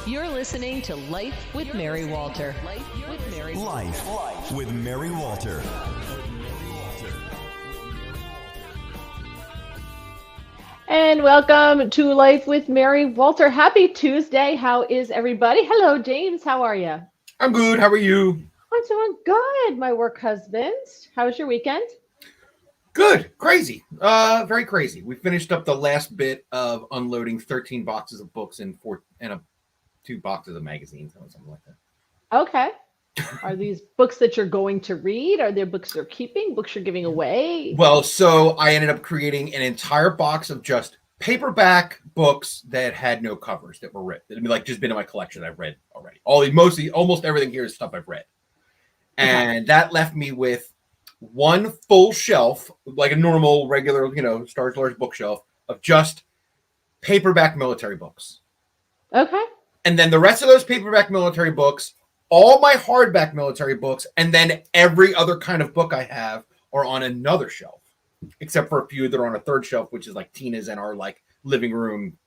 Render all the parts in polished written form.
You're listening to Life with Mary Walter. Life with Mary Walter. And welcome to Life with Mary Walter. Happy Tuesday. How is everybody? Hello, James. How are you? I'm good. How are you? I'm doing good, my work husband. How was your weekend? Good. Crazy. Very crazy. We finished up the last bit of unloading 13 boxes of books and 2 boxes of magazines or something like that. Okay. Are these books that you're going to read? Are there books you're keeping? Books you're giving away? Well, so I ended up creating an entire box of just paperback books that had no covers that were read. That had just been in my collection. I've read already. Almost everything here is stuff I've read. And that left me with one full shelf, like a normal, regular, Star Wars bookshelf of just paperback military books. Okay. And then the rest of those paperback military books, all my hardback military books, and then every other kind of book I have are on another shelf, except for a few that are on a third shelf, which is like Tina's and our living room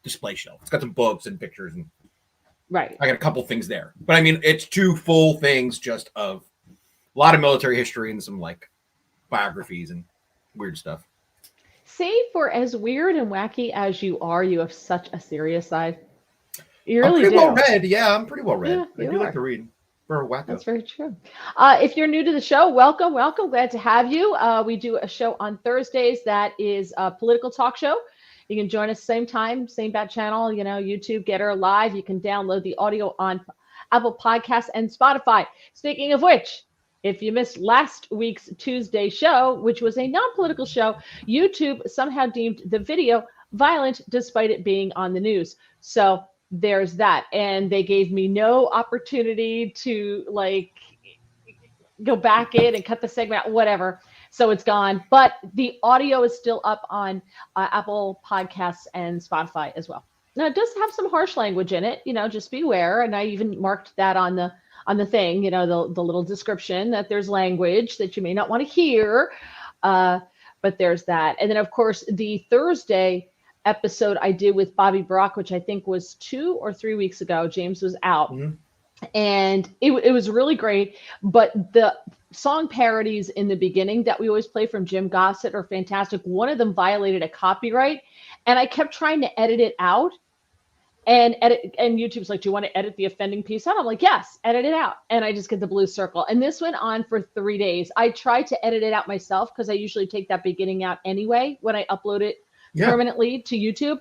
display shelf. It's got some books and pictures, and right. I got a couple things there. But I mean, it's 2 full things just of a lot of military history and some biographies and weird stuff. See, for as weird and wacky as you are, you have such a serious side. You I'm really pretty do. well read. Yeah, I'm pretty well read. Yeah, I do like to read for a wacko. That's very true. If you're new to the show, welcome. Glad to have you. We do a show on Thursdays that is a political talk show. You can join us same time, same bat channel, YouTube, Getter Live. You can download the audio on Apple Podcasts and Spotify. Speaking of which, if you missed last week's Tuesday show, which was a non-political show, YouTube somehow deemed the video violent despite it being on the news. So there's that. And they gave me no opportunity to go back in and cut the segment out, whatever. So it's gone. But the audio is still up on Apple Podcasts and Spotify as well. Now, it does have some harsh language in it, just beware. And I even marked that on the thing, the little description that there's language that you may not want to hear. But there's that. And then, of course, the Thursday episode I did with Bobby Brock, which I think was 2 or 3 weeks ago. James was out. Mm-hmm. And it was really great. But the song parodies in the beginning that we always play from Jim Gossett are fantastic. One of them violated a copyright. And I kept trying to edit it out. And YouTube's like, do you want to edit the offending piece out? I'm like, yes, edit it out. And I just get the blue circle. And this went on for 3 days. I tried to edit it out myself because I usually take that beginning out anyway when I upload it permanently to YouTube.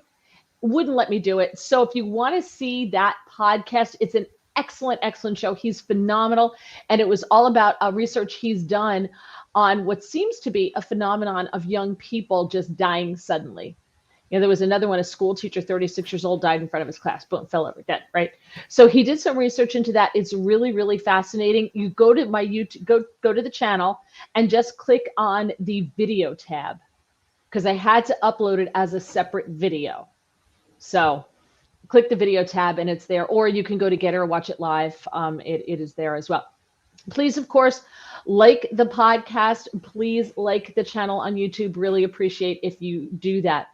Wouldn't let me do it. So if you want to see that podcast, it's an excellent show. He's phenomenal. And it was all about research he's done on what seems to be a phenomenon of young people just dying suddenly. There was another one, a school teacher, 36 years old, died in front of his class, boom, fell over dead, right? So he did some research into that. It's really, really fascinating. You go to my YouTube, go to the channel and just click on the video tab because I had to upload it as a separate video. So click the video tab and it's there, or you can go to Getter or watch it live. It is there as well. Please, of course, like the podcast. Please like the channel on YouTube. Really appreciate if you do that.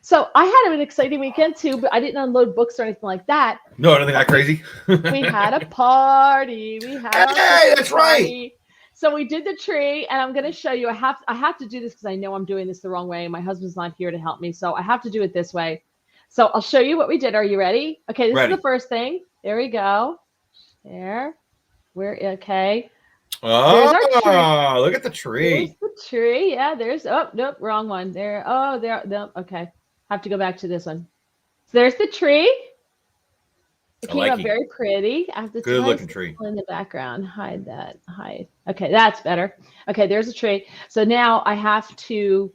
So I had an exciting weekend too, but I didn't unload books or anything like that. No, nothing that crazy. We had a party. Hey, that's right. So we did the tree, and I'm going to show you. I have to do this because I know I'm doing this the wrong way. My husband's not here to help me, so I have to do it this way. So I'll show you what we did. Are you ready? Okay, this is the first thing. There we go. There. Okay. Oh, look at the tree. There's the tree. Yeah, nope, wrong one. There. Oh, there. Nope. Okay. Have to go back to this one. So there's the tree. It came out very pretty. I have to good looking tree in the background. Hide that. Hide. Okay, that's better. Okay, there's a tree. So now I have to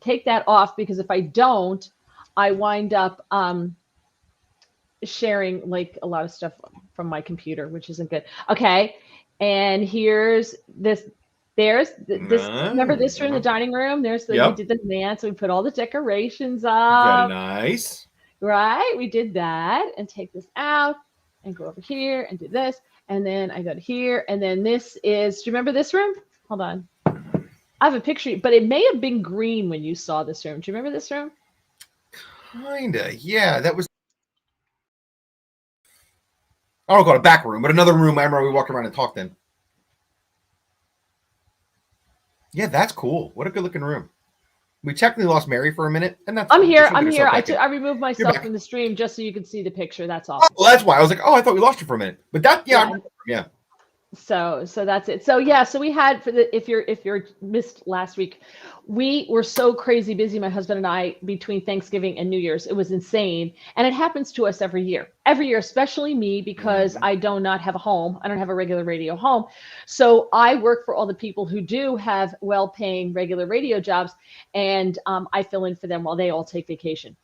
take that off because if I don't, I wind up sharing a lot of stuff from my computer, which isn't good. Okay, and here's this. There's this. Remember this room, the dining room? We did the dance. We put all the decorations up. Very nice. Right, we did that, and take this out, and go over here, and do this, and then I go to here, and then this is. Do you remember this room? Hold on, I have a picture, but it may have been green when you saw this room. Do you remember this room? Kinda, yeah. That was I don't call it a back room, but another room. I remember we walked around and talked in. Yeah, that's cool. What a good looking room. We technically lost Mary for a minute, and that's. I'm fine. here. She'll I'm get here. herself back in. I removed myself back. from the stream just so you could see the picture. That's all. Oh, well, that's why I was like, oh, I thought we lost her for a minute. But that, yeah, yeah. So that's it. So yeah, so we had for the if you're missed last week, we were so crazy busy, my husband and I, between Thanksgiving and New Year's. It was insane. And it happens to us every year, especially me, because I do not have a home. I don't have a regular radio home. So I work for all the people who do have well-paying regular radio jobs, and I fill in for them while they all take vacation.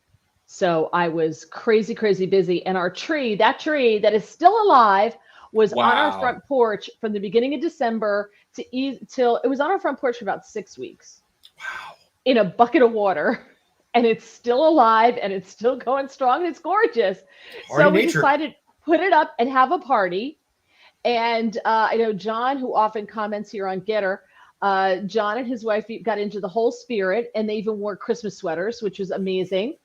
So I was crazy busy. And our tree, that is still alive, was on our front porch from the beginning of December till it was on our front porch for about 6 weeks. Wow. In a bucket of water, and it's still alive and it's still going strong and it's gorgeous. So we decided to put it up and have a party. And I know John, who often comments here on Getter, John and his wife got into the whole spirit, and they even wore Christmas sweaters, which was amazing.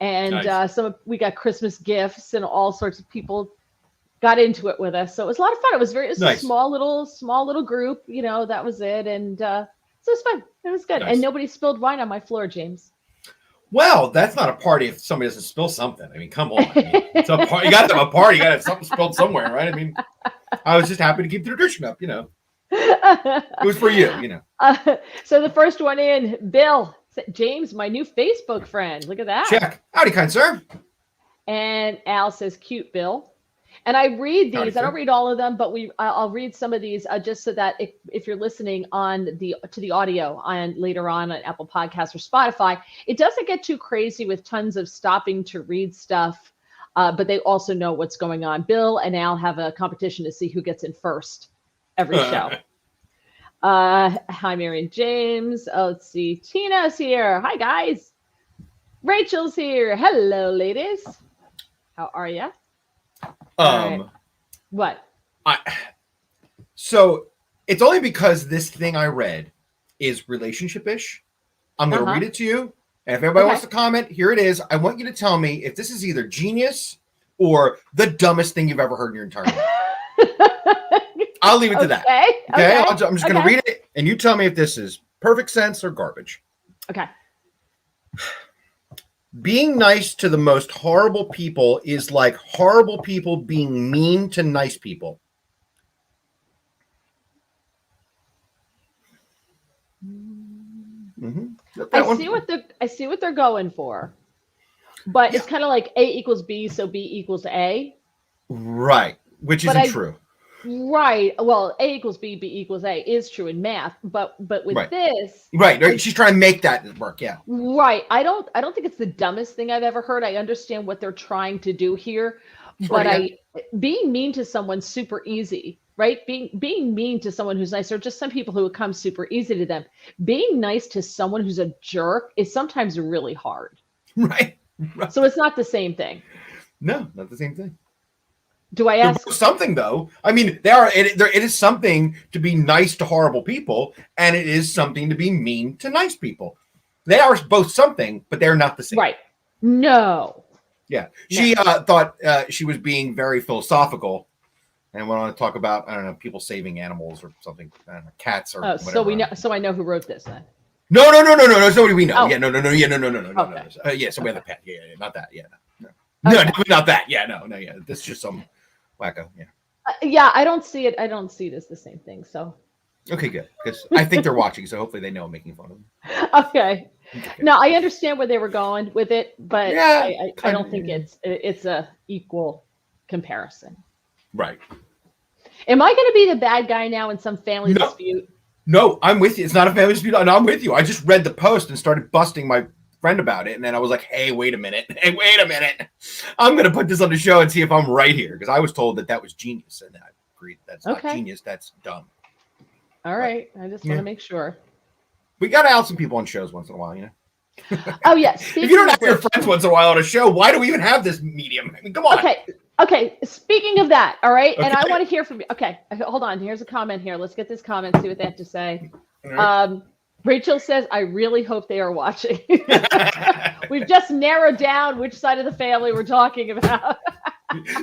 And nice. We got Christmas gifts, and all sorts of people got into it with us. So it was a lot of fun. It was nice. A small little group, that was it. And so it was fun. It was good. Nice. And nobody spilled wine on my floor, James. Well, that's not a party if somebody doesn't spill something. I mean, come on. It's a party. You got to have a party. You got to have something spilled somewhere, right? I mean, I was just happy to keep the tradition up, It was for you, So the first one in, Bill, James, my new Facebook friend. Look at that. Check. Howdy, kind sir. And Al says, cute, Bill. And I read these. I don't read all of them, but I'll read some of these just so that if you're listening to the audio on later on Apple Podcasts or Spotify, it doesn't get too crazy with tons of stopping to read stuff, but they also know what's going on. Bill and Al have a competition to see who gets in first every show. Hi, Mary and James. Oh, let's see. Tina's here. Hi, guys. Rachel's here. Hello, ladies. How are you? Right. What? So it's only because this thing I read is relationship-ish. I'm going to read it to you. And if anybody wants to comment, here it is. I want you to tell me if this is either genius or the dumbest thing you've ever heard in your entire life. I'll leave it to that. Okay. I'm just going to read it, and you tell me if this is perfect sense or garbage. Okay. Being nice to the most horrible people is like horrible people being mean to nice people. Mm-hmm. I see what they're going for, but it's kind of like A equals B, so B equals A. Right, which isn't true. Right. Well, A equals B, B equals A is true in math, but with this, right. She's trying to make that work. Yeah. Right. I don't think it's the dumbest thing I've ever heard. I understand what they're trying to do here, but being mean to someone's super easy, right? Being mean to someone who's nice, or just some people who it comes super easy to them. Being nice to someone who's a jerk is sometimes really hard. Right. So it's not the same thing. No, not the same thing. Do I ask something though? I mean, it is something to be nice to horrible people, and it is something to be mean to nice people. They are both something, but they're not the same. Right. No. Yeah. She thought she was being very philosophical and went on to talk about, I don't know, people saving animals or something. I don't know, cats or whatever. So we know. So I know who wrote this then. No. It's nobody we know. Oh. Yeah, no. Yeah, no. Okay. Yeah, so we have a pet. Yeah, not that. Yeah, no. No, definitely not that. Yeah, no. Yeah, this is just some wacko. Yeah. Yeah, I don't see it. I don't see it as the same thing. So. Okay, good. Because I think they're watching, so hopefully they know I'm making fun of them. Okay. No, I understand where they were going with it, but yeah, I don't think it's a equal comparison. Right. Am I going to be the bad guy now in some family dispute? No, I'm with you. It's not a family dispute. No, I'm with you. I just read the post and started busting my friend about it, and then I was like, hey, wait a minute. I'm going to put this on the show and see if I'm right here, because I was told that was genius, and I agreed that's not genius. That's dumb. All right. I just want to make sure. We got to out some people on shows once in a while, Oh, yes. If you don't have your friends once in a while on a show, why do we even have this medium? I mean, come on. Okay. Speaking of that, all right. Okay. And I want to hear from you. Okay. Hold on. Here's a comment here. Let's get this comment, see what they have to say. Right. Rachel says, I really hope they are watching. We've just narrowed down which side of the family we're talking about.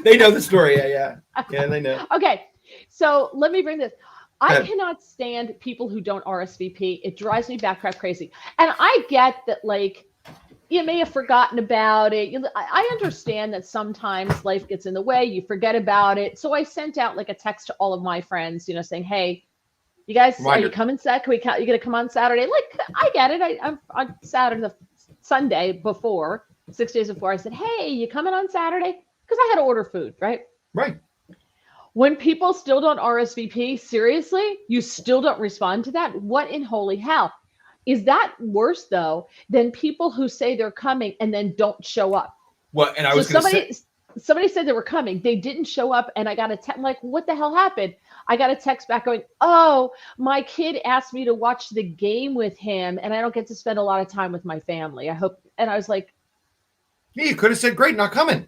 They know the story. Yeah. They know. Okay, so let me bring this. I cannot stand people who don't RSVP. It drives me crap crazy. And I get that, like, you may have forgotten about it. I understand that sometimes life gets in the way. You forget about it. So I sent out like a text to all of my friends, saying, hey, you guys, are you coming Saturday? You going to come on Saturday? Like, I get it. I'm on Saturday, the Sunday before, 6 days before. I said, hey, you coming on Saturday? Because I had to order food, right? Right. When people still don't RSVP, seriously, you still don't respond to that? What in holy hell? Is that worse, though, than people who say they're coming and then don't show up? Well, and I was going to say... Somebody said they were coming. They didn't show up, and I got a text. I'm like, what the hell happened? I got a text back going, oh, my kid asked me to watch the game with him, and I don't get to spend a lot of time with my family. I hope. And I was like... Yeah, you could have said, great, not coming.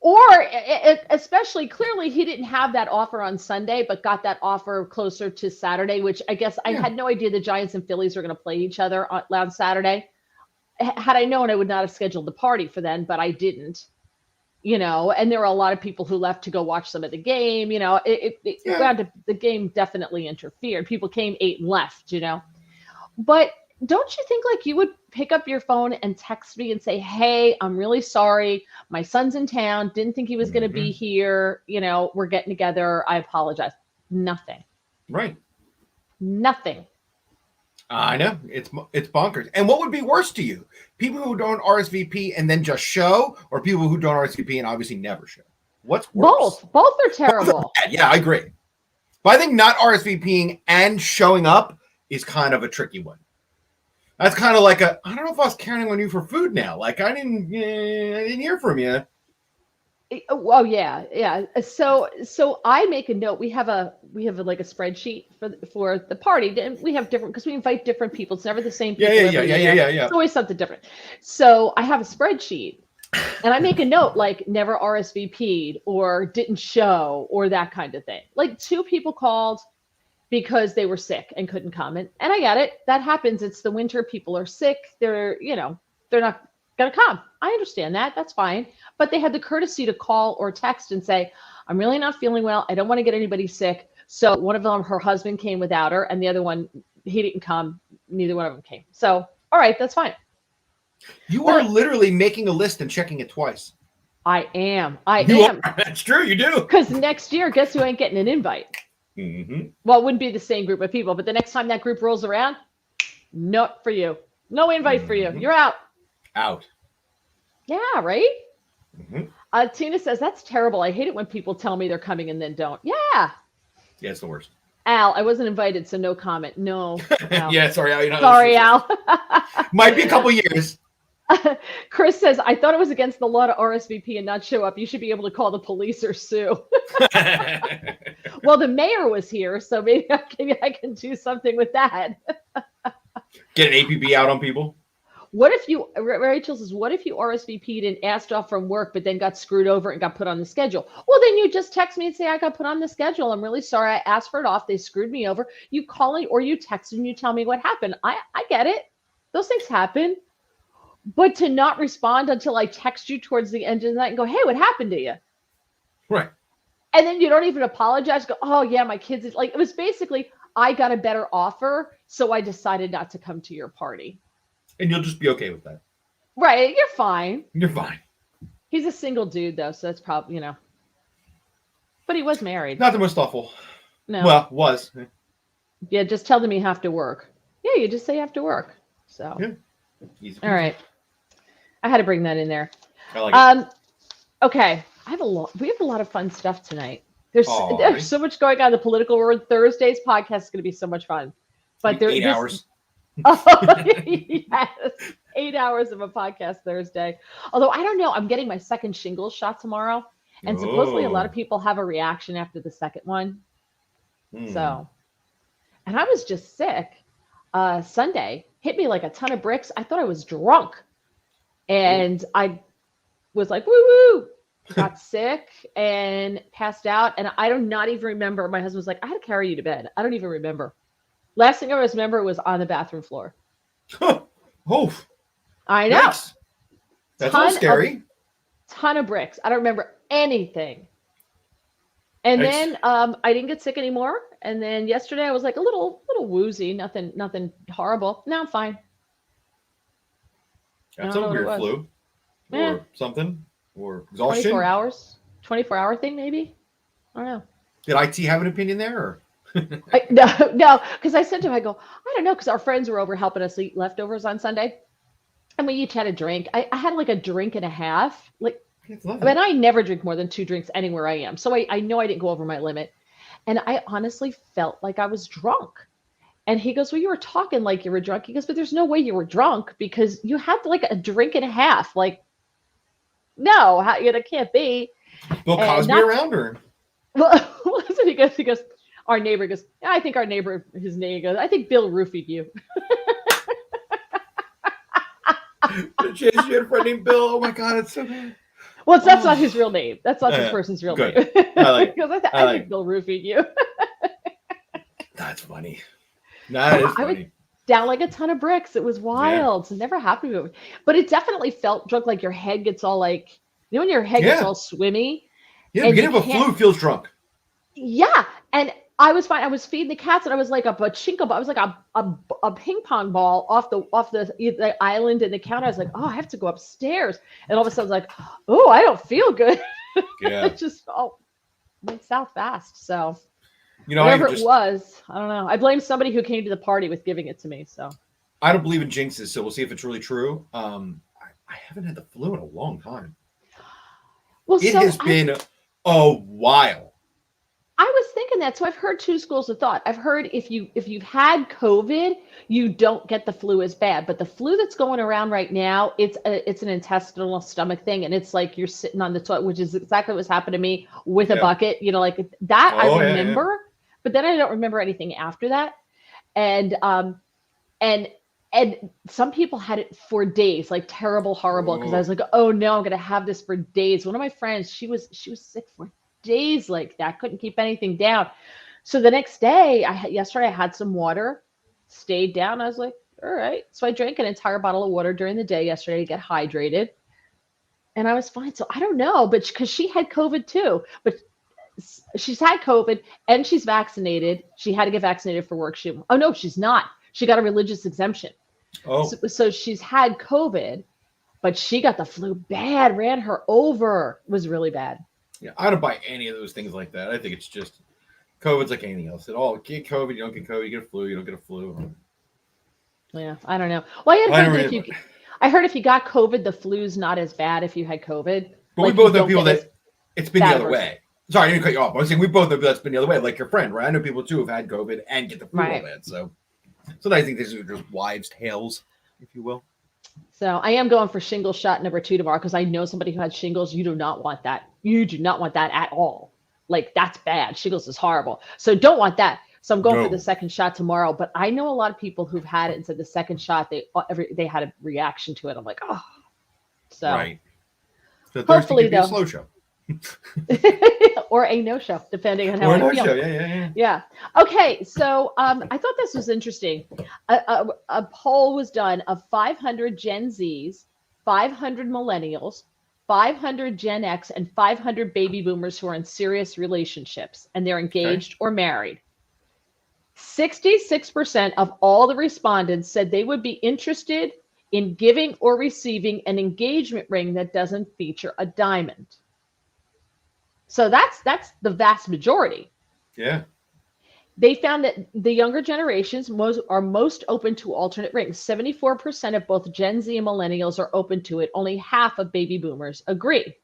Or especially clearly he didn't have that offer on Sunday, but got that offer closer to Saturday, which I guess I had no idea the Giants and Phillies were going to play each other on Saturday. Had I known, I would not have scheduled the party for then, but I didn't, and there were a lot of people who left to go watch some of the game. The game definitely interfered. People came, ate, and left, but don't you think like you would pick up your phone and text me and say, hey, I'm really sorry. My son's in town. Didn't think he was going to be here. We're getting together. I apologize. Nothing. Right. Nothing. I know. It's bonkers. And what would be worse to you? People who don't RSVP and then just show, or people who don't RSVP and obviously never show? What's worse? Both are terrible. Yeah, I agree. But I think not RSVPing and showing up is kind of a tricky one. That's kind of like I don't know if I was counting on you for food now. Like I didn't hear from you. Oh yeah. So I make a note. We have like a spreadsheet for the party, and we have different because we invite different people. It's never the same people. Yeah. It's always something different. So I have a spreadsheet, and I make a note like never RSVP'd or didn't show or that kind of thing. Like 2 people called because they were sick and couldn't come. And I get it. That happens. It's the winter. People are sick. They're not going to come. I understand that. That's fine. But they had the courtesy to call or text and say, I'm really not feeling well. I don't want to get anybody sick. So one of them, her husband came without her, and the other one, he didn't come. Neither one of them came. So, all right, that's fine. You are literally making a list and checking it twice. I am. That's true. You do. Because next year, guess who ain't getting an invite? Mm-hmm. Well, it wouldn't be the same group of people, but the next time that group rolls around, not for you. No invite for you. You're out. Out. Yeah, right? Mm-hmm. Tina says, that's terrible. I hate it when people tell me they're coming and then don't. Yeah. Yeah, it's the worst. Al, I wasn't invited, so no comment. No. Yeah, sorry, Al. You're not sorry, Al. Might be a couple years. Chris says, I thought it was against the law to RSVP and not show up. You should be able to call the police or sue. Well, the mayor was here, so maybe I can do something with that. Get an APB out on people. Rachel says, what if you RSVP'd and asked off from work, but then got screwed over and got put on the schedule? Well, then you just text me and say, I got put on the schedule. I'm really sorry. I asked for it off. They screwed me over. You call me or you text and you tell me what happened. I get it. Those things happen. But to not respond until I text you towards the end of the night and go, hey, what happened to you? Right. And then you don't even apologize. Go, oh, yeah, my kids. It was basically, I got a better offer, so I decided not to come to your party. And you'll just be okay with that. Right. You're fine. You're fine. He's a single dude, though, so that's probably, But he was married. Not the most awful. No. Well, was. Yeah, just tell them you have to work. Yeah, you just say you have to work. So. Yeah. Easy. All right. I had to bring that in there. I like it. Okay. We have a lot of fun stuff tonight. There's so much going on in the political world. Thursday's podcast is going to be so much fun. But 8 hours. Oh, yes. 8 hours of a podcast Thursday. Although I don't know, I'm getting my second shingles shot tomorrow. And supposedly a lot of people have a reaction after the second one. So, and I was just sick. Sunday hit me like a ton of bricks. I thought I was drunk. And I was like, woo woo. Got sick and passed out. And I do not even remember. My husband was like, I had to carry you to bed. I don't even remember. Last thing I remember was on the bathroom floor. Oh, I know. Nice. That's a little scary. ton of bricks. I don't remember anything. And then I didn't get sick anymore. And then yesterday I was like a little woozy, nothing horrible. Now I'm fine. That's a weird flu or something or exhaustion. 24 hour thing maybe. I don't know. Did IT have an opinion there? Or? No, because I said to him, I go, I don't know, because our friends were over helping us eat leftovers on Sunday, and we each had a drink. I had like a drink and a half. Like, I mean, I never drink more than 2 drinks anywhere I am, so I know I didn't go over my limit, and I honestly felt like I was drunk. And he goes, well, you were talking like you were drunk. He goes, but there's no way you were drunk because you had like a drink and a half. Like, no, it can't be. Bill Cosby around or? Well, listen, he goes, our neighbor goes, yeah, I think his name goes, I think Bill roofied you. You had a friend named Bill. Oh my God, it's so bad. Well, that's not his real name. That's not this person's real name. I think Bill roofied you. That's funny. That is funny. I was down like a ton of bricks. It was wild. Yeah. It never happened to me. But it definitely felt drunk, like your head gets all like, you know, when your head gets all swimmy. Yeah, beginning of a flu feels drunk. Yeah. And I was fine. I was feeding the cats and I was like a pachinko ball. I was like a ping pong ball off the island in the counter. I was like, oh, I have to go upstairs. And all of a sudden I was like, oh, I don't feel good. Yeah. It just went south fast. So you know, whatever it was, I don't know. I blame somebody who came to the party with giving it to me. So I don't believe in jinxes, so we'll see if it's really true. I haven't had the flu in a long time. Well, it has been a while. I was thinking that. So I've heard 2 schools of thought. I've heard if you've had COVID, you don't get the flu as bad. But the flu that's going around right now, it's an intestinal stomach thing, and it's like you're sitting on the toilet, which is exactly what's happened to me with a bucket. You know, like that I remember, but then I don't remember anything after that. And some people had it for days, like terrible, horrible. Because I was like, oh no, I'm gonna have this for days. One of my friends, she was sick for days like that, couldn't keep anything down. So the next day, yesterday I had some water, stayed down. I was like, all right. So I drank an entire bottle of water during the day yesterday to get hydrated, and I was fine. So I don't know, but because she had COVID too, but she's had COVID and she's vaccinated. She had to get vaccinated for work. Oh no, she's not. She got a religious exemption. Oh, so she's had COVID, but she got the flu bad, ran her over. It was really bad. Yeah, I don't buy any of those things like that. I think it's just COVID's like anything else. Get COVID, you don't get COVID. You get a flu, you don't get a flu. Yeah, I don't know. Well, I heard if you got COVID, the flu's not as bad if you had COVID. But like, we both know people that it's been the other way. Sorry, I didn't cut you off. I was saying we both know that's been the other way, like your friend, right? I know people too who've had COVID and get the flu all bad. So I think these are just wives' tales, if you will. So I am going for shingles shot number 2 tomorrow because I know somebody who had shingles. You do not want that. You do not want that at all. Like, that's bad. Shingles is horrible. So don't want that. So I'm going for the second shot tomorrow. But I know a lot of people who've had it and said the second shot, they had a reaction to it. I'm like, oh. So right. So hopefully, though, a slow show. Or a no-show, depending on how I feel. Show. Yeah. Okay, so I thought this was interesting. A poll was done of 500 Gen Zs, 500 millennials, 500 Gen X, and 500 baby boomers who are in serious relationships, and they're engaged or married. 66% of all the respondents said they would be interested in giving or receiving an engagement ring that doesn't feature a diamond. So that's the vast majority. Yeah. They found that the younger generations are most open to alternate rings. 74% of both Gen Z and millennials are open to it. Only half of baby boomers agree.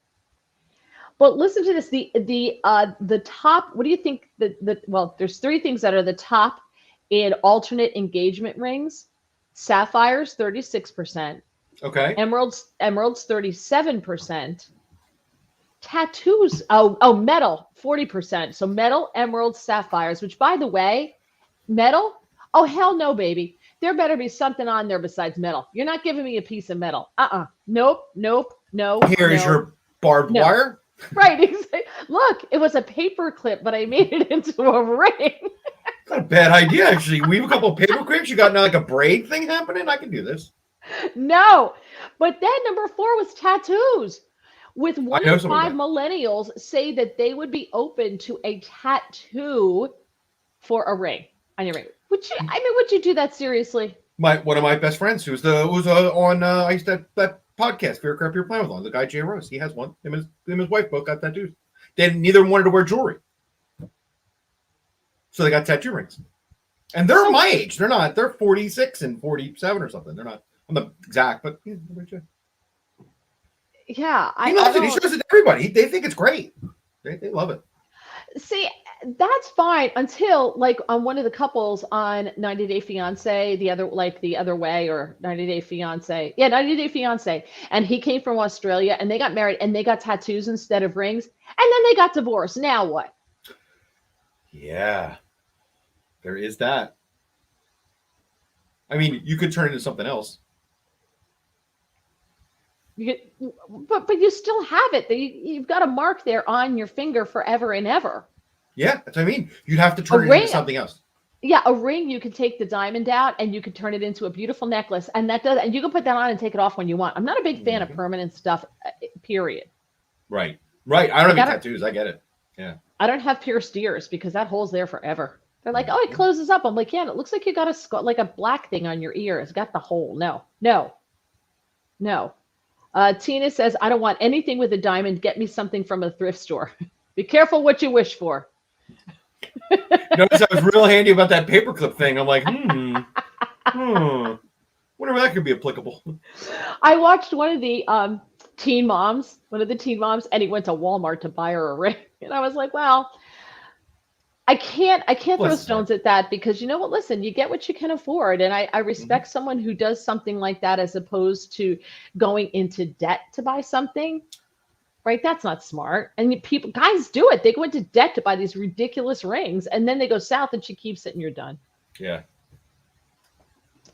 But listen to this. The top, what do you think well, there's 3 things that are the top in alternate engagement rings. Sapphires, 36%. Okay. Emeralds, 37%. Tattoos, metal, 40%. So metal, emeralds, sapphires, which, by the way, metal, oh, hell no, baby. There better be something on there besides metal. You're not giving me a piece of metal. Nope, no. Here's your barbed wire. Right. Look, it was a paper clip, but I made it into a ring. Not a bad idea, actually. We have a couple of paper clips. You got like a braid thing happening? I can do this. No. But then number 4 was tattoos. with one know in someone five millennials say that they would be open to a tattoo for a ring on your ring. Would you do that seriously? One of my best friends who's on I used to that podcast Fear Crap You're Playing With on, the guy Jay Rose. He has one. Him and his wife both got tattoos. Neither wanted to wear jewelry, so they got tattoo rings. And they're my age. They're not. They're 46 and 47 or something. They're not. I'm not exact, but yeah, he loves it. He shows it to everybody. They think it's great. They love it. See, that's fine until like on one of the couples on 90 Day Fiance, the other way, or 90 Day Fiance. Yeah, 90 Day Fiance. And he came from Australia and they got married and they got tattoos instead of rings. And then they got divorced. Now what? Yeah, there is that. I mean, you could turn it into something else. But you still have it. You've got a mark there on your finger forever and ever. Yeah, that's what I mean. You'd have to turn it into something else. Yeah, a ring, you can take the diamond out and you can turn it into a beautiful necklace. And you can put that on and take it off when you want. I'm not a big fan of permanent stuff, period. Right. I don't have any tattoos. I get it. Yeah. I don't have pierced ears because that hole's there forever. They're like, oh, it closes up. I'm like, yeah, and it looks like you got a black thing on your ear. It's got the hole. No. Tina says, I don't want anything with a diamond. Get me something from a thrift store. Be careful what you wish for. Notice I was real handy about that paperclip thing. I'm like, whatever that could be applicable. I watched one of the teen moms, and he went to Walmart to buy her a ring. And I was like, well, I can't throw stones at that because you know what? Listen, you get what you can afford. And I respect someone who does something like that as opposed to going into debt to buy something. Right? That's not smart. And guys do it. They go into debt to buy these ridiculous rings and then they go south and she keeps it and you're done. Yeah.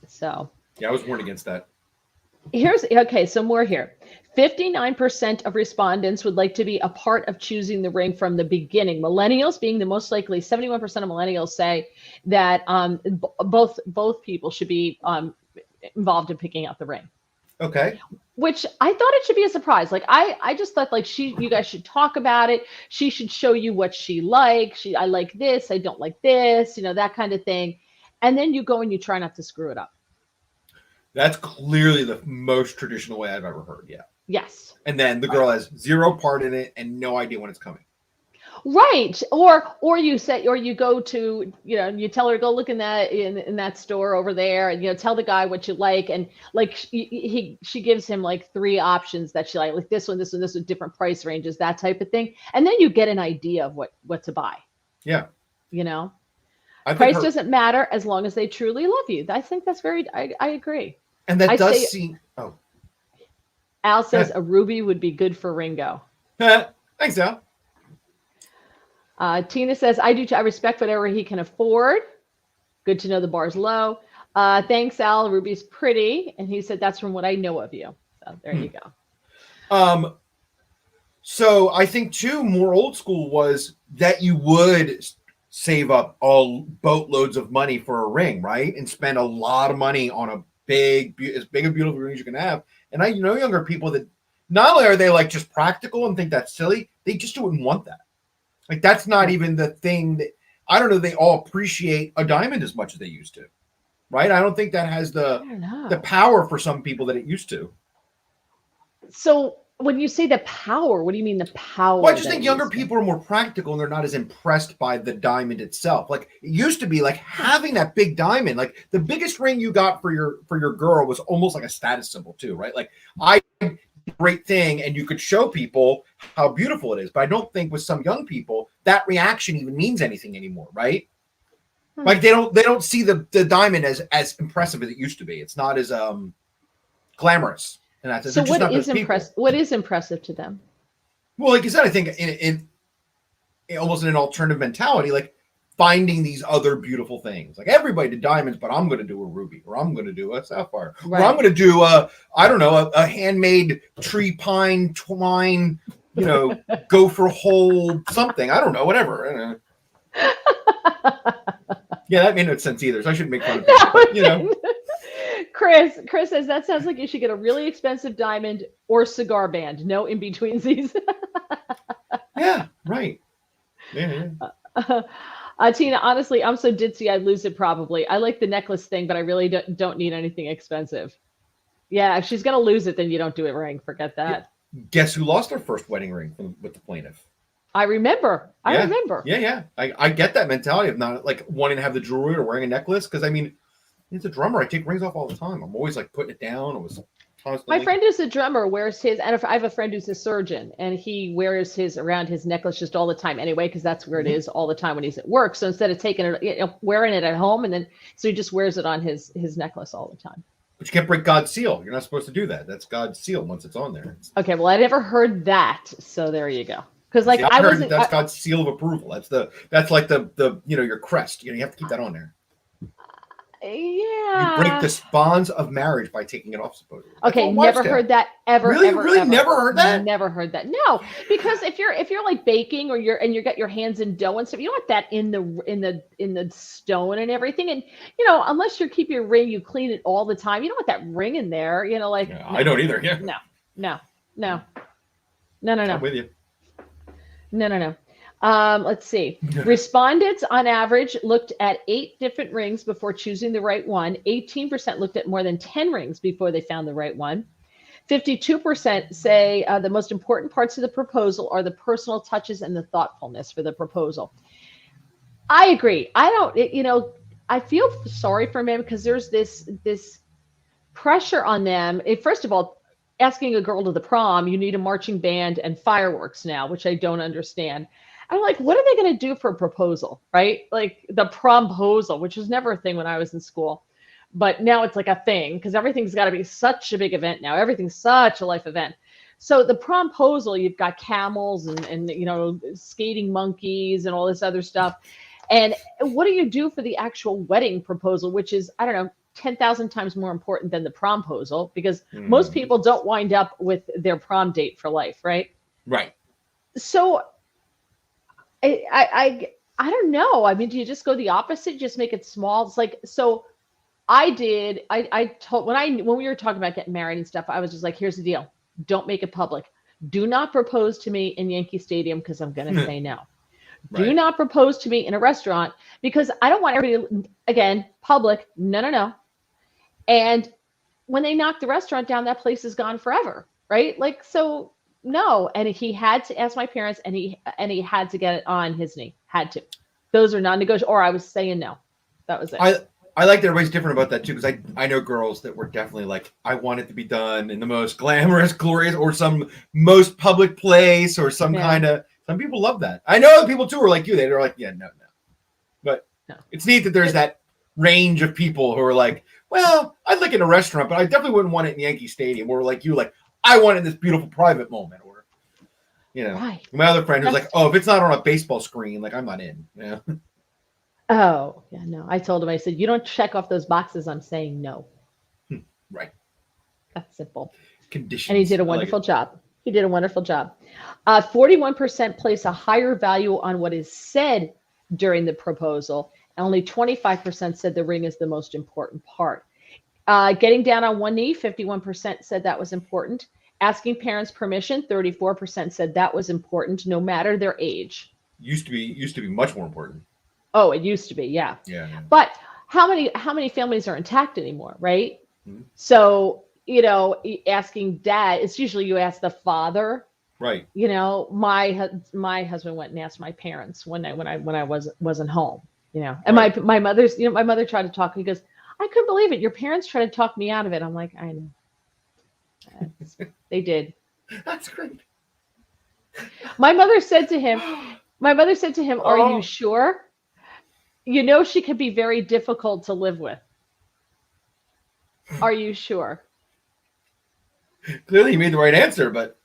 So. Yeah, I was warned against that. So more here. 59% of respondents would like to be a part of choosing the ring from the beginning. Millennials being the most likely, 71% of millennials say that both people should be involved in picking out the ring. Okay. Which I thought it should be a surprise. Like I just thought like you guys should talk about it. She should show you what she likes. I like this. I don't like this, that kind of thing. And then you go and you try not to screw it up. That's clearly the most traditional way I've ever heard. Yeah. Yes. And then the girl has zero part in it and no idea when it's coming. Right. Or you go to, you tell her, go look in that store over there and, tell the guy what you like. And like, she gives him like 3 options that she like this one, different price ranges, that type of thing. And then you get an idea of what to buy. Yeah. Price doesn't matter as long as they truly love you. I think that's I agree. And that does seem, Al says a ruby would be good for Ringo. Thanks, Al. Tina says, I respect whatever he can afford. Good to know the bar's low. Thanks, Al. Ruby's pretty. And he said, that's from what I know of you. So there you go. So I think too, more old school was that you would save up all boatloads of money for a ring, right? And spend a lot of money on as big a beautiful ring as you can have. And I know younger people that not only are they like just practical and think that's silly, they just wouldn't want that. Like that's not even the thing that I don't know. They all appreciate a diamond as much as they used to, right? I don't think that has the power for some people that it used to. So when you say the power, what do you mean the power? Well, I just think younger people are more practical and they're not as impressed by the diamond itself. Like it used to be like having that big diamond, like the biggest ring you got for your girl was almost like a status symbol too, right? Like great thing and you could show people how beautiful it is, but I don't think with some young people that reaction even means anything anymore, right? Like they don't see the diamond as impressive as it used to be. It's not as glamorous. And that's so what is impressive? What is impressive to them? Well, like you said, I think in almost in an alternative mentality, like finding these other beautiful things. Like everybody did diamonds, but I'm going to do a ruby, or I'm going to do a sapphire, right. Or I'm going to do a handmade tree pine twine, gopher hole something. I don't know, whatever. Yeah, that made no sense either. So I shouldn't make fun of it. Chris says that sounds like you should get a really expensive diamond or cigar band. No in betweensies. Yeah, right. Yeah. Tina, honestly, I'm so ditzy I'd lose it probably. I like the necklace thing, but I really don't need anything expensive. Yeah, if she's gonna lose it, then you don't do a ring. Forget that. Guess who lost their first wedding ring with the plaintiff? I remember. I remember. Yeah. I get that mentality of not like wanting to have the jewelry or wearing a necklace because I mean, as a drummer, I take rings off all the time. I'm always like putting it down. I was constantly. My friend who's a drummer wears his, and I have a friend who's a surgeon, and he wears his around his necklace just all the time anyway, because that's where it is all the time when he's at work. So instead of taking it, wearing it at home, and then so he just wears it on his necklace all the time. But you can't break God's seal. You're not supposed to do that. That's God's seal once it's on there. Okay, well, I never heard that, so there you go. Because like I wasn't. That's God's seal of approval. That's like the your crest. You have to keep that on there. Yeah. You break the bonds of marriage by taking it off, supposedly. Okay, never heard that ever. Really? Ever, really? Ever. Never heard that? Never heard that. No, because if you're like baking or you got your hands in dough and stuff, you don't want that in the stone and everything. And unless you keep your ring, you clean it all the time. You don't want that ring in there. Like no, I don't either. Yeah. No. I'm with you. No. Let's see. Respondents on average looked at 8 different rings before choosing the right one. 18% looked at more than 10 rings before they found the right one. 52% say the most important parts of the proposal are the personal touches and the thoughtfulness for the proposal. I agree. I feel sorry for men because there's this pressure on them. First of all, asking a girl to the prom, you need a marching band and fireworks now, which I don't understand. I'm like, what are they going to do for a proposal, right? Like the promposal, which was never a thing when I was in school. But now it's like a thing because everything's got to be such a big event now. Everything's such a life event. So the promposal, you've got camels and skating monkeys and all this other stuff. And what do you do for the actual wedding proposal, which is, I don't know, 10,000 times more important than the promposal because most people don't wind up with their prom date for life, right? Right. So I don't know. I mean, do you just go the opposite? Just make it small? It's like, so I told when we were talking about getting married and stuff, I was just like, here's the deal. Don't make it public. Do not propose to me in Yankee Stadium because I'm going to say no. Right. Do not propose to me in a restaurant because I don't want everybody, again, public. No. And when they knock the restaurant down, that place is gone forever. Right. Like, so no. And he had to ask my parents and he had to get it on his knee. Had to. Those are non-negotiable. Or I was saying no. That was it. I like that everybody's different about that too, because I know girls that were definitely like, I want it to be done in the most glamorous, glorious, or some most public place, or some kind of. Some people love that. I know other people too are like you. They're like, yeah, no. But it's neat that there's that range of people who are like, well, I'd like it in a restaurant, but I definitely wouldn't want it in Yankee Stadium. Or like you, like I want it in this beautiful private moment, or right. My other friend who's like, oh, if it's not on a baseball screen, like I'm not in. Yeah. Oh, yeah, no. I told him, I said, you don't check off those boxes. I'm saying no. Right. That's simple. Conditions. And he did a wonderful job. He did a wonderful job. 41% place a higher value on what is said during the proposal. And only 25% said the ring is the most important part. Getting down on one knee, 51% said that was important. Asking parents' permission, 34% said that was important, no matter their age. Used to be much more important. Oh, it used to be, yeah. Yeah. But how many families are intact anymore, right? Mm-hmm. So, asking dad, it's usually you ask the father. Right. My husband went and asked my parents when I wasn't home, and right. my mother's, my mother tried to talk. He goes, I couldn't believe it. Your parents tried to talk me out of it. I'm like, I know. They did. That's great. My mother said to him, are you sure? She could be very difficult to live with. Are you sure? Clearly you made the right answer, but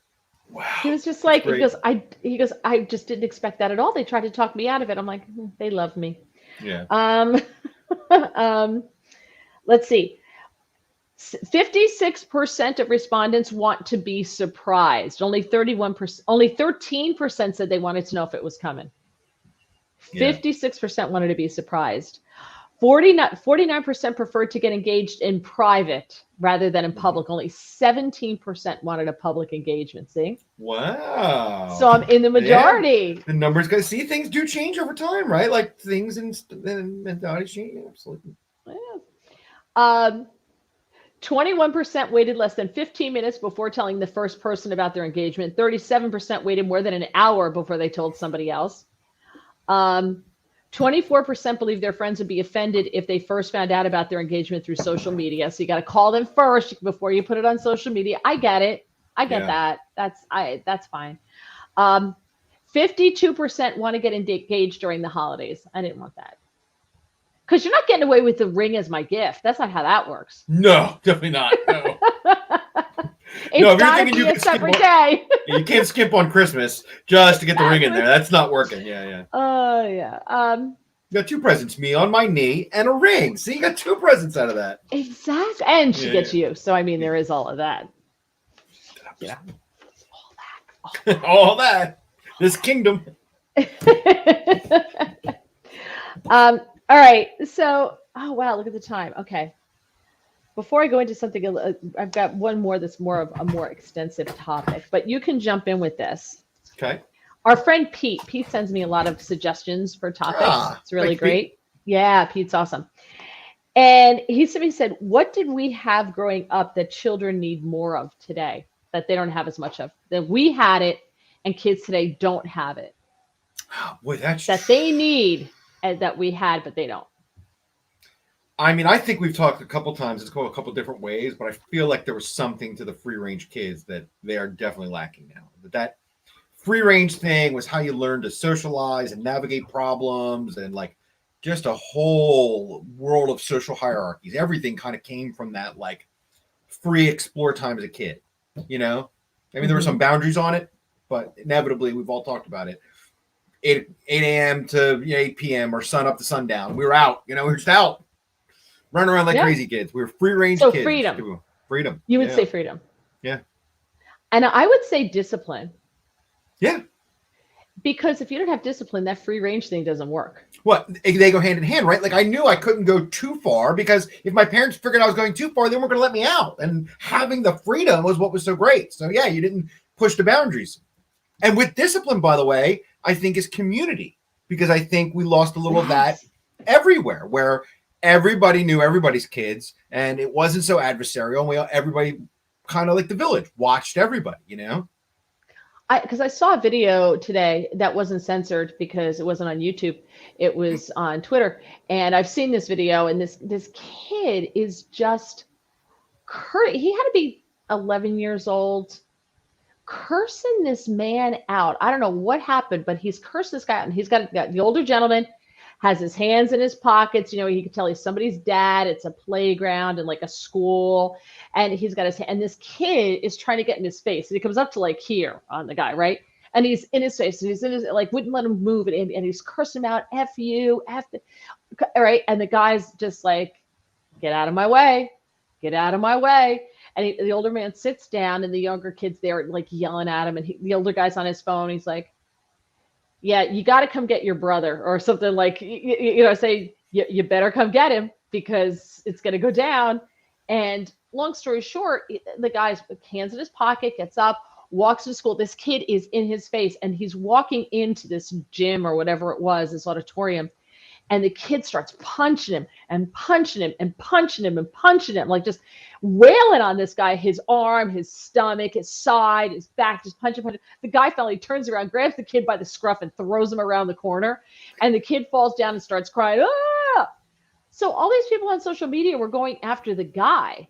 wow. He was just like, he goes, I just didn't expect that at all. They tried to talk me out of it. I'm like, they love me. Yeah. Let's see. 56% of respondents want to be surprised. Only 13% said they wanted to know if it was coming. 56% wanted to be surprised. 49% preferred to get engaged in private rather than in public. Only 17% wanted a public engagement. See? Wow. So I'm in the majority. Yeah. The numbers, guys, see, things do change over time, right? Like things and mentality change. Absolutely. Yeah. 21% waited less than 15 minutes before telling the first person about their engagement. 37% waited more than an hour before they told somebody else. 24% believe their friends would be offended if they first found out about their engagement through social media. So you got to call them first before you put it on social media. I get it. I get that. That's fine. 52% want to get engaged during the holidays. I didn't want that. Because you're not getting away with the ring as my gift. That's not how that works. No, definitely not. No. It's got to be a separate day. You can't skip on Christmas just to get the ring in there. That's not working. Yeah. Oh, yeah. You got 2 presents, me on my knee and a ring. See, you got 2 presents out of that. Exactly. And she gets you. So, I mean, there is all of that. Yeah. All that. This kingdom. All right. So, oh, wow. Look at the time. Okay. Before I go into something, I've got one more that's more of a more extensive topic, but you can jump in with this. Okay. Our friend Pete sends me a lot of suggestions for topics. It's really great. Pete. Yeah, Pete's awesome. And he said, what did we have growing up that children need more of today that they don't have as much of? That we had it and kids today don't have it. Boy, that they need and that we had, but they don't. I mean, I think we've talked a couple times. It's going a couple different ways, but I feel like there was something to the free range kids that they are definitely lacking now. That free range thing was how you learn to socialize and navigate problems and like just a whole world of social hierarchies. Everything kind of came from that like free explore time as a kid, you know? I mean, there were some boundaries on it, but inevitably we've all talked about it. 8 a.m. to 8 p.m. or sun up to sundown. We were out, we were just out. Running around like crazy kids. We were free range kids. So freedom. You would say freedom. Yeah. And I would say discipline. Yeah. Because if you don't have discipline, that free range thing doesn't work. Well, they go hand in hand, right? Like I knew I couldn't go too far because if my parents figured I was going too far, they weren't going to let me out. And having the freedom was what was so great. So yeah, you didn't push the boundaries. And with discipline, by the way, I think is community, because I think we lost a little of that everywhere where everybody knew everybody's kids and it wasn't so adversarial. And everybody kind of like the village watched everybody, Because I saw a video today that wasn't censored because it wasn't on YouTube. It was on Twitter. And I've seen this video and this kid is just, he had to be 11 years old, cursing this man out. I don't know what happened, but he's cursed this guy out. And he's got the older gentleman has his hands in his pockets. He can tell he's somebody's dad. It's a playground and like a school. And he's got and this kid is trying to get in his face. And he comes up to like here on the guy, right? And he's in his face. And he's in his, like, wouldn't let him move. And he's cursing him out, F you, F. All right. And the guy's just like, get out of my way. Get out of my way. And the older man sits down and the younger kid's there like yelling at him. And the older guy's on his phone. He's like, yeah, you got to come get your brother or something like, say you better come get him because it's going to go down. And long story short, the guy's hands in his pocket, gets up, walks to school. This kid is in his face and he's walking into this gym or whatever it was, this auditorium. And the kid starts punching him and punching him and punching him and punching him, like just wailing on this guy, his arm, his stomach, his side, his back, just punching. The guy finally turns around, grabs the kid by the scruff and throws him around the corner. And the kid falls down and starts crying. Ah! So all these people on social media were going after the guy.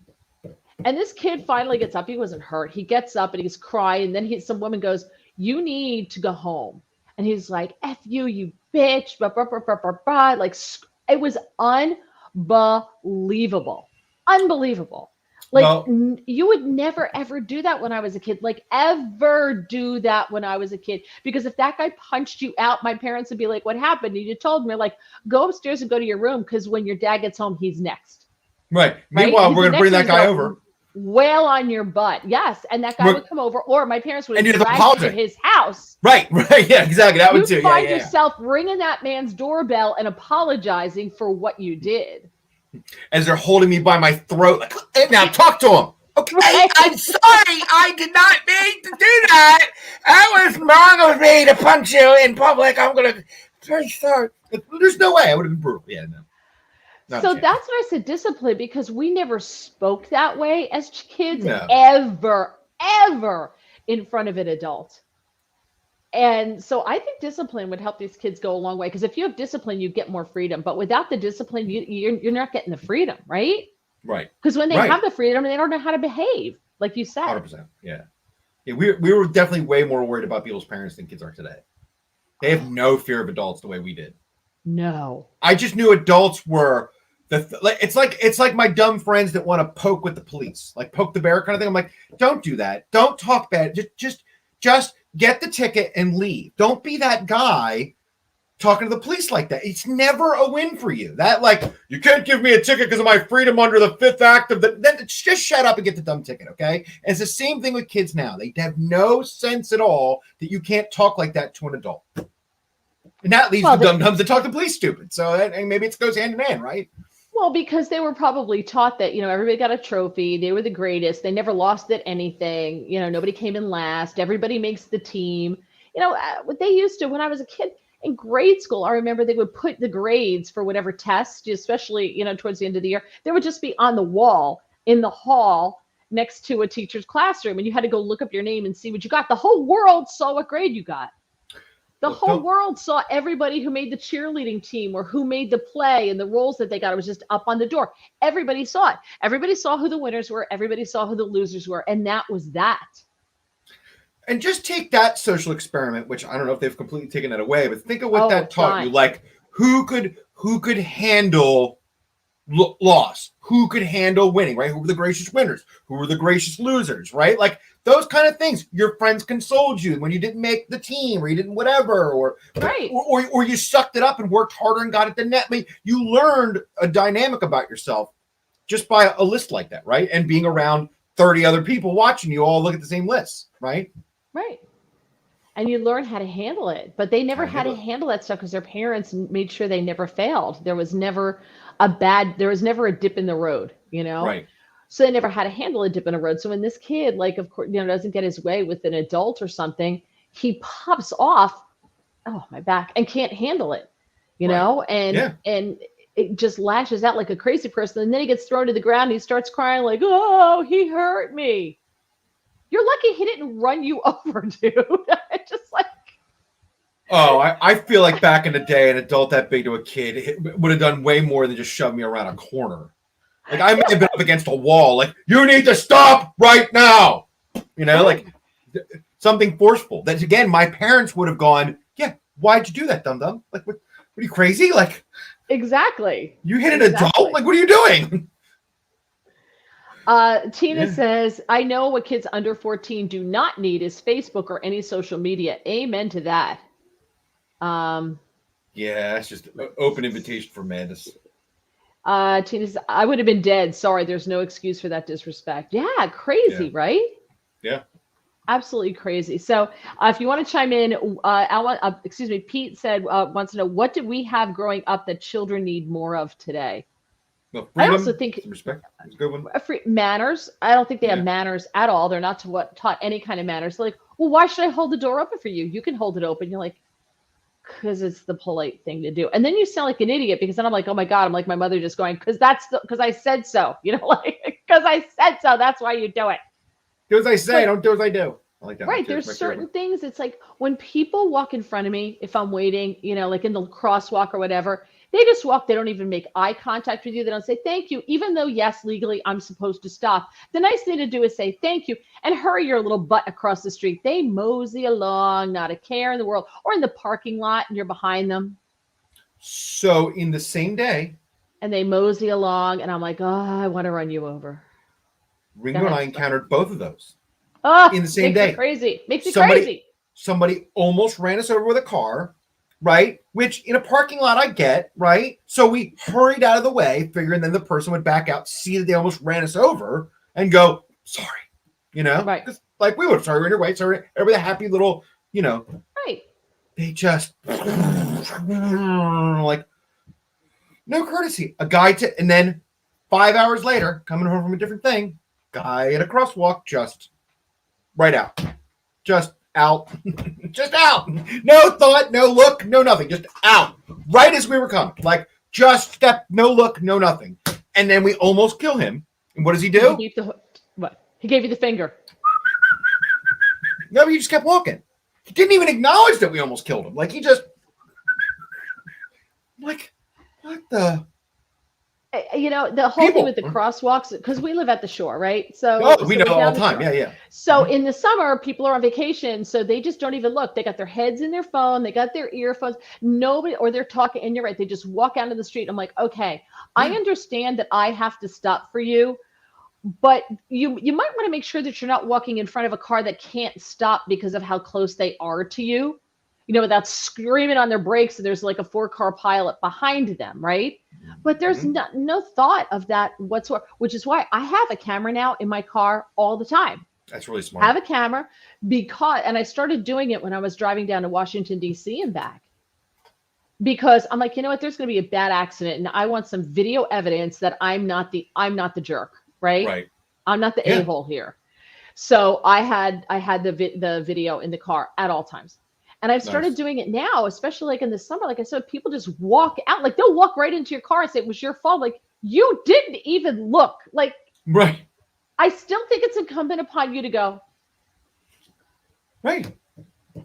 And this kid finally gets up. He wasn't hurt. He gets up and he's crying. And then some woman goes, you need to go home. And he's like, F you, you bitch. Blah, blah, blah, blah, blah, blah. Like, it was unbelievable. Unbelievable. Like, you would never, ever do that when I was a kid. Like, ever do that when I was a kid. Because if that guy punched you out, my parents would be like, what happened? And you told me, like, go upstairs and go to your room because when your dad gets home, he's next. Right. Meanwhile, we're going to bring that guy over. wail on your butt. Yes. And that guy would come over, or my parents would And you'd have to drag him to apologize. his house. Right. Yeah, exactly. That would too. You'd find yourself ringing that man's doorbell and apologizing for what you did. As they're holding me by my throat, like, hey, now talk to him. Okay, Right. I'm sorry. I did not mean to do that. I was wrong of me to punch you in public. I'm very sorry. There's no way I would have been brutal. Yeah, no. Not a So chance. that's why I said discipline, because we never spoke that way as kids No. ever in front of an adult. And so I think discipline would help these kids go a long way, because if you have discipline, you get more freedom. But without the discipline, you're not getting the freedom, right? Right. Because when they Right. have the freedom, they don't know how to behave, like you said. 100%. Yeah. Yeah. We were definitely way more worried about people's parents than kids are today. They have no fear of adults the way we did. No. I just knew adults were it's like my dumb friends that want to poke with the police, like poke the bear kind of thing. I'm like, don't do that. Don't talk bad. Just get the ticket and leave. Don't be that guy talking to the police like that. It's never a win for you. That, like, you can't give me a ticket because of my freedom under the fifth act of the. Then just shut up and get the dumb ticket, okay? And it's the same thing with kids now. They have no sense at all that you can't talk like that to an adult. And that leads the dum-dums to talk to police stupid. So and maybe it goes hand in hand, right? Well, because they were probably taught that, everybody got a trophy. They were the greatest. They never lost at anything. Nobody came in last. Everybody makes the team. What they used to, when I was a kid in grade school, I remember they would put the grades for whatever test, especially, towards the end of the year, they would just be on the wall in the hall next to a teacher's classroom. And you had to go look up your name and see what you got. The whole world saw what grade you got. The whole world saw everybody who made the cheerleading team or who made the play and the roles that they got. It was just up on the door. Everybody saw it. Everybody saw who the winners were. Everybody saw who the losers were. And that was that. And just take that social experiment, which I don't know if they've completely taken that away, but think of what that taught you. Like, who could handle loss? Who could handle winning, right? Who were the gracious winners? Who were the gracious losers, right? Like, those kind of things. Your friends consoled you when you didn't make the team or you didn't whatever, or you sucked it up and worked harder and got at the net. I mean, you learned a dynamic about yourself just by a list like that, right? And being around 30 other people watching you all look at the same list, right? Right. And you learn how to handle it. But they never had to handle that stuff because their parents made sure they never failed. There was never a dip in the road, Right. So they never had to handle a dip in a road. So when this kid, like, of course, doesn't get his way with an adult or something, he pops off, oh, my back, and can't handle it, and it just lashes out like a crazy person. And then he gets thrown to the ground and he starts crying like, oh, he hurt me. You're lucky he didn't run you over, dude. Just like. Oh, I feel like back in the day, an adult that big to a kid would have done way more than just shove me around a corner. Like, I may have been up against a wall. Like, you need to stop right now. Like something forceful. That, again, my parents would have gone, yeah, why'd you do that, dum-dum? Like, what are you, crazy? Like, exactly. You hit an adult? Like, what are you doing? Tina says, I know what kids under 14 do not need is Facebook or any social media. Amen to that. Yeah, it's just an open invitation for madness. Tina says, I would have been dead. Sorry, there's no excuse for that disrespect. Yeah, crazy, right? Yeah. Absolutely crazy. So if you want to chime in, Pete said, wants to know, what did we have growing up that children need more of today? Well, freedom, I also think respect. It's a good one. Manners. I don't think they have manners at all. They're not taught any kind of manners. They're like, well, why should I hold the door open for you? You can hold it open. You're like, because it's the polite thing to do. And then you sound like an idiot because then I'm like, oh my God, I'm like my mother just going, because I said so, because I said so. That's why you do it. Do as I say, don't do as I do. I like that. Right. There's certain things. It's like when people walk in front of me, if I'm waiting, like in the crosswalk or whatever, they just walk. They don't even make eye contact with you. They don't say thank you, even though, yes, legally I'm supposed to stop. The nice thing to do is say thank you and hurry your little butt across the street. They mosey along, not a care in the world, or in the parking lot and you're behind them. So in the same day. And they mosey along and I'm like, oh, I want to run you over. Ringo and I encountered both of those in the same day. Makes me crazy. Somebody almost ran us over with a car. Right? Which in a parking lot I get, right? So we hurried out of the way, figuring then the person would back out, see that they almost ran us over. and go, sorry, Right. 'Cause, like we would, sorry, we're in your way, sorry, everybody happy little, Right. they just like no courtesy. And then 5 hours later, coming home from a different thing, guy at a crosswalk, just right out, just out, just out. No thought, no look, no nothing, just out. Right as we were coming, like just step, no look, no nothing. And then we almost kill him. And what does he do? What? He gave you the finger. No, he just kept walking. He didn't even acknowledge that we almost killed him. Like he just, like, what the? The whole thing with the crosswalks, because we live at the shore, right? So we know all the time. Yeah. So in the summer, people are on vacation, so they just don't even look. They got their heads in their phone, they got their earphones. Nobody, or they're talking, and you're right. They just walk out of the street. I'm like, okay, I understand that I have to stop for you, but you might want to make sure that you're not walking in front of a car that can't stop because of how close they are to you. Without screaming on their brakes, and there's like a 4-car pilot behind them, right? But there's no thought of that whatsoever, which is why I have a camera now in my car all the time. That's really smart. Have a camera and I started doing it when I was driving down to Washington, D.C. and back. Because I'm like, you know what, there's going to be a bad accident, and I want some video evidence that I'm not the jerk, right? Right. I'm not the a-hole here. So I had the video in the car at all times. And I've started doing it now, especially like in the summer. Like I said, people just walk out, like they'll walk right into your car and say it was your fault. Like you didn't even look. Like, right. I still think it's incumbent upon you to go. Right.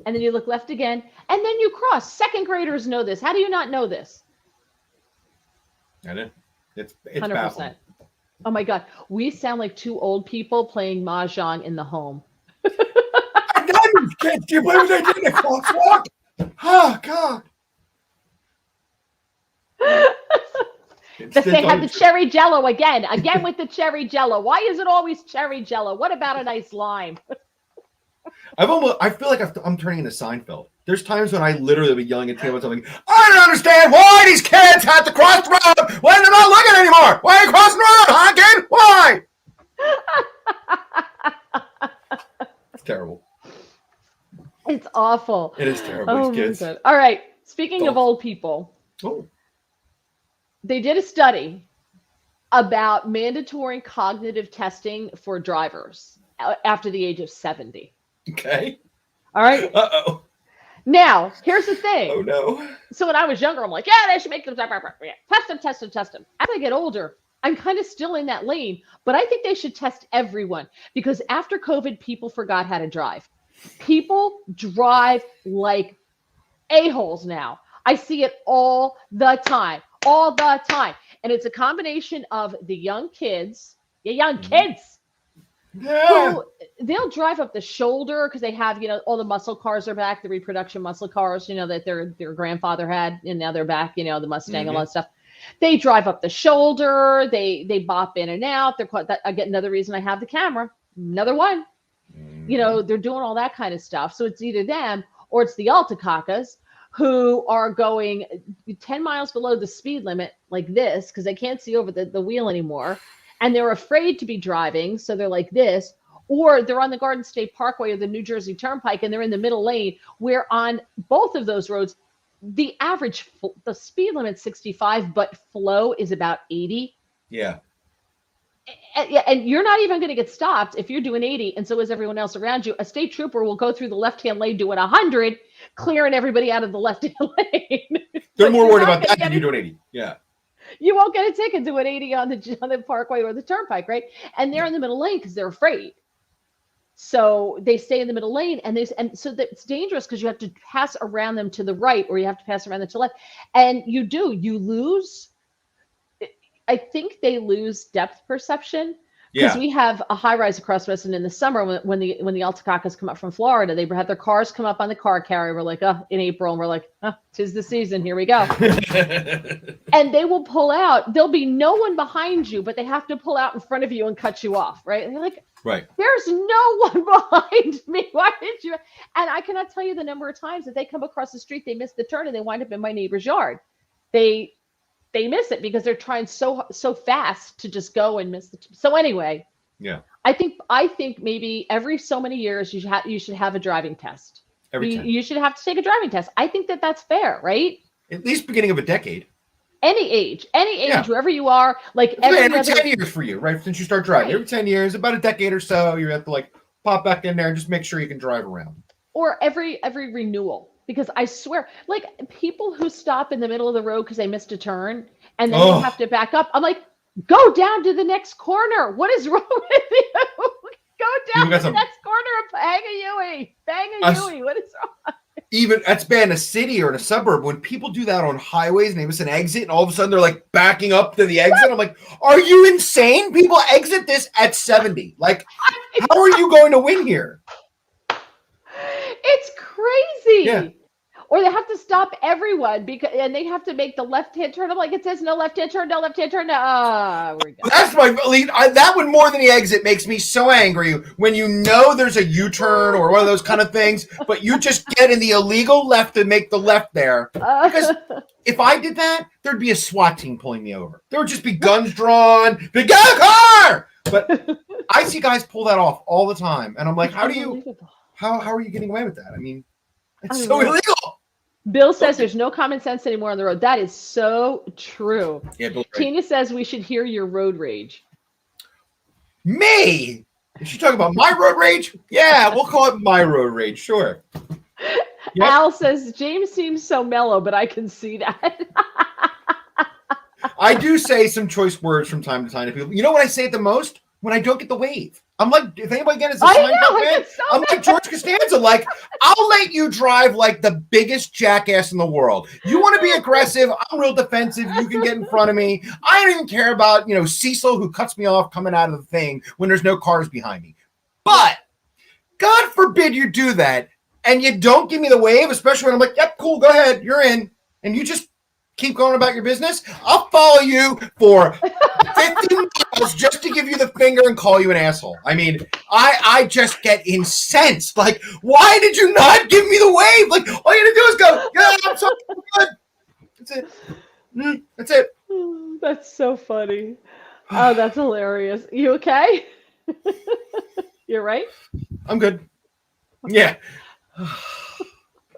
And then you look left again, and then you cross. Second graders know this. How do you not know this? I know. It's 100%. baffling. Oh my God. We sound like two old people playing Mahjong in the home. Kids, do you believe they did the crosswalk? Oh God! They had the cherry jello again with the cherry jello. Why is it always cherry jello? What about a nice lime? I feel like I'm turning into Seinfeld. There's times when I literally be yelling at Tim something. I don't understand why these kids have to cross the road when they're not looking anymore. Why are you crossing the road, huh, kid? Why? It's terrible. It's awful. It is terrible. These kids. All right. Speaking of old people, they did a study about mandatory cognitive testing for drivers after the age of 70. Okay. All right. Uh-oh. Now, here's the thing. Oh, no. So when I was younger, I'm like, yeah, they should make them test them. As I get older, I'm kind of still in that lane, but I think they should test everyone because after COVID, people forgot how to drive. People drive like a-holes now. I see it all the time. And it's a combination of the young kids, who they'll drive up the shoulder because they have, all the muscle cars are back, the reproduction muscle cars, that their grandfather had, and now they're back, the Mustang, all that stuff. They drive up the shoulder, they bop in and out. I get another reason I have the camera, another one. They're doing all that kind of stuff. So it's either them or it's the Alticacas who are going 10 miles below the speed limit like this because they can't see over the wheel anymore. And they're afraid to be driving. So they're like this, or they're on the Garden State Parkway or the New Jersey Turnpike and they're in the middle lane where on both of those roads, the speed limit's 65, but flow is about 80. Yeah. And you're not even going to get stopped if you're doing 80, and so is everyone else around you. A state trooper will go through the left-hand lane doing 100, clearing everybody out of the left-hand lane. They're more worried about that than you doing 80. Yeah. You won't get a ticket doing 80 on the Parkway or the Turnpike, right? And they're in the middle lane because they're afraid. So they stay in the middle lane, and so it's dangerous because you have to pass around them to the right, or you have to pass around them to the left, and you lose. I think they lose depth perception because we have a high rise across us, and in the summer when the Alticacas come up from Florida, they have their cars come up on the car carrier. We're like, in April, and we're like, 'tis the season. Here we go. And they will pull out. There'll be no one behind you, but they have to pull out in front of you and cut you off. Right? And they're like, right. There's no one behind me. Why did you? And I cannot tell you the number of times that they come across the street, they miss the turn, and they wind up in my neighbor's yard. They miss it because they're trying so fast to just go and miss the. So anyway, Yeah. I think maybe every so many years you should have a driving test. Every You, 10. you should have to take a driving test. I think that that's fair, right? At least beginning of a decade. Any age, Yeah. wherever you are, like Every every other 10 years for you, right? Since you start driving. Right. Every 10 years, about a decade or so, you have to like pop back in there and just make sure you can drive around. or every renewal. Because I swear, like people who stop in the middle of the road because they missed a turn and then Oh. you have to back up. I'm like, go down to the next corner. What is wrong with you? Go down got to the some- next corner and bang a Yui. Bang a Us- Yui. What is wrong? Even that's bad in a city or in a suburb. When people do that on highways and they miss an exit and all of a sudden they're like backing up to the exit, I'm like, are you insane? People exit this at 70. Like, how are you going to win here? It's crazy. Yeah. Or they have to stop everyone and they have to make the left-hand turn. I'm like, it says no left-hand turn, no left-hand turn. No, we're good. That's my lead. That one more than the exit makes me so angry when you know there's a U-turn or one of those kind of things, but you just get in the illegal left to make the left there. Because if I did that, there'd be a SWAT team pulling me over. There would just be guns drawn. Get a car! But I see guys pull that off all the time, and I'm like, how are you getting away with that? I mean, it's so illegal. Bill says there's no common sense anymore on the road. That is so true. Yeah, Bill. Tina says we should hear your road rage. Me? Is she talking about my road rage? Yeah, we'll call it my road rage. Sure. Yep. Al says James seems so mellow, but I can see that. I do say some choice words from time to time to people. You know what I say it the most? When I don't get the wave. I'm like, if anybody gets a I sign know, up, man, it's so I'm like George Costanza. Like, I'll let you drive like the biggest jackass in the world. You want to be aggressive? I'm real defensive. You can get in front of me. I don't even care about, Cecil who cuts me off coming out of the thing when there's no cars behind me. But God forbid you do that and you don't give me the wave, especially when I'm like, yep, cool, go ahead, you're in. And you just keep going about your business. I'll follow you for 15 miles just to give you the finger and call you an asshole. I mean, I just get incensed. Like, why did you not give me the wave? Like, all you gotta do is go, yeah, I'm so good. That's it. That's it. That's so funny. Oh, that's hilarious. You okay? You're right? I'm good. Yeah.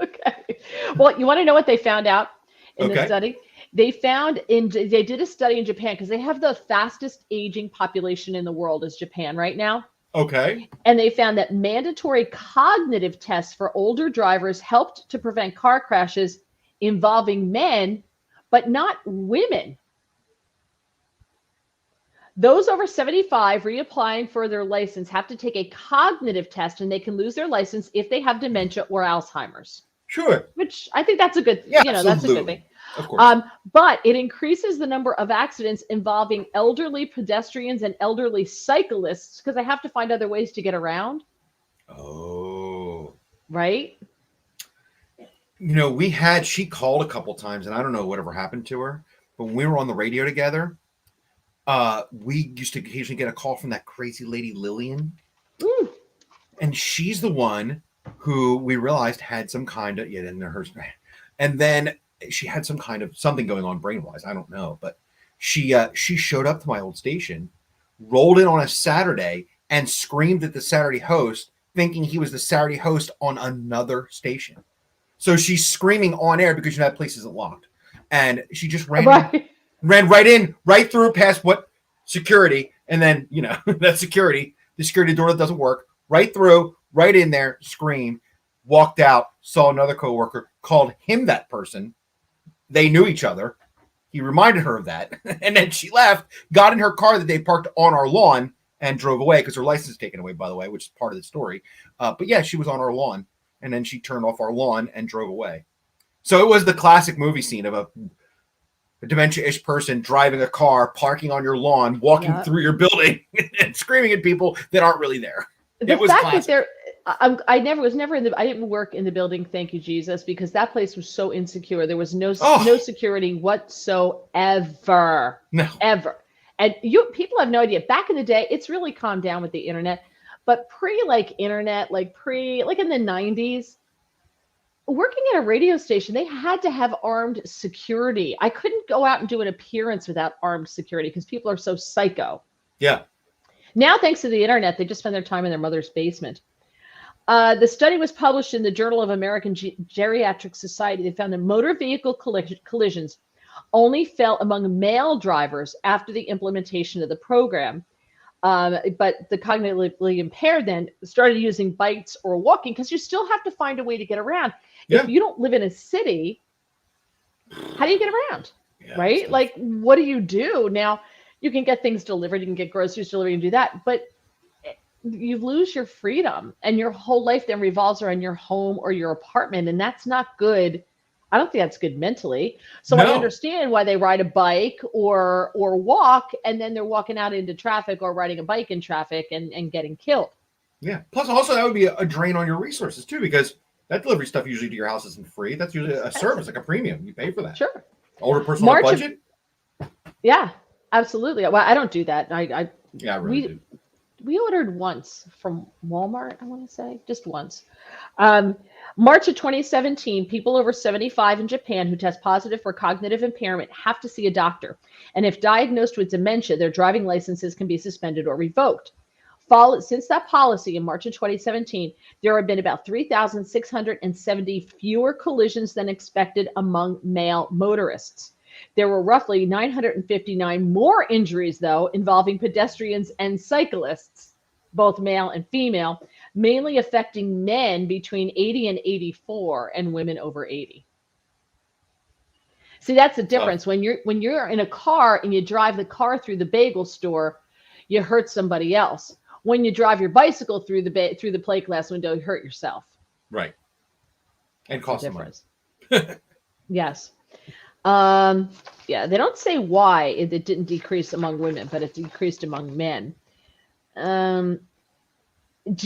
Okay. Well, you want to know what they found out in the Okay. study? They did a study in Japan because they have the fastest aging population in the world is Japan right now. Okay. And they found that mandatory cognitive tests for older drivers helped to prevent car crashes involving men, but not women. Those over 75 reapplying for their license have to take a cognitive test and they can lose their license if they have dementia or Alzheimer's. Sure. Which I think that's a good, Yeah, that's a good absolutely. thing. Of course. But it increases the number of accidents involving elderly pedestrians and elderly cyclists because they have to find other ways to get around, Oh. right? She called a couple times and I don't know whatever happened to her, but when we were on the radio together, we used to occasionally get a call from that crazy lady, Lillian. Ooh. And she's the one who we realized had some kind of, and then she had some kind of something going on brain-wise. I don't know, but she showed up to my old station, rolled in on a Saturday and screamed at the Saturday host, thinking he was the Saturday host on another station. So she's screaming on air because that place isn't locked. And she just ran right through past what security. And then, that security, the security door that doesn't work, right through, right in there, screamed, walked out, saw another coworker, called him that person. They knew each other. He reminded her of that. And then she left, got in her car that they parked on our lawn and drove away because her license was taken away, by the way, which is part of the story. But yeah, she was on our lawn and then she turned off our lawn and drove away. So it was the classic movie scene of a dementia-ish person driving a car, parking on your lawn, walking through your building and screaming at people that aren't really there. The it was fact classic. that I didn't work in the building, thank you, Jesus, because that place was so insecure. There was no security whatsoever. No. Ever. And people have no idea. Back in the day, it's really calmed down with the internet. But internet, in the 90s, working at a radio station, they had to have armed security. I couldn't go out and do an appearance without armed security because people are so psycho. Yeah. Now, thanks to the internet, they just spend their time in their mother's basement. The study was published in the Journal of American Geriatric Society. They found that motor vehicle collisions only fell among male drivers after the implementation of the program. But the cognitively impaired then started using bikes or walking because you still have to find a way to get around. Yeah. If you don't live in a city, how do you get around? Yeah, right? Like, what do you do? Now, you can get things delivered, you can get groceries delivered, and do that, but you lose your freedom and your whole life then revolves around your home or your apartment. And that's not good. I don't think that's good mentally. So No. I understand why they ride a bike or walk, and then they're walking out into traffic or riding a bike in traffic and getting killed. Yeah. Plus, also, that would be a drain on your resources too, because that delivery stuff usually to your house isn't free. That's usually a service, like a premium. You pay for that. Sure. Older person on a budget? Yeah, absolutely. Well, I don't do that. I really do. We ordered once from Walmart, I want to say, just once. March of 2017, people over 75 in Japan who test positive for cognitive impairment have to see a doctor. And if diagnosed with dementia, their driving licenses can be suspended or revoked. Since that policy in March of 2017, there have been about 3,670 fewer collisions than expected among male motorists. There were roughly 959 more injuries, though, involving pedestrians and cyclists, both male and female, mainly affecting men between 80 and 84 and women over 80. See, that's the difference. When you're in a car and you drive the car through the bagel store, you hurt somebody else. When you drive your bicycle through the plate glass window, you hurt yourself. Right. And cost money. Yes. Yeah, they don't say why it didn't decrease among women, but it decreased among men. Do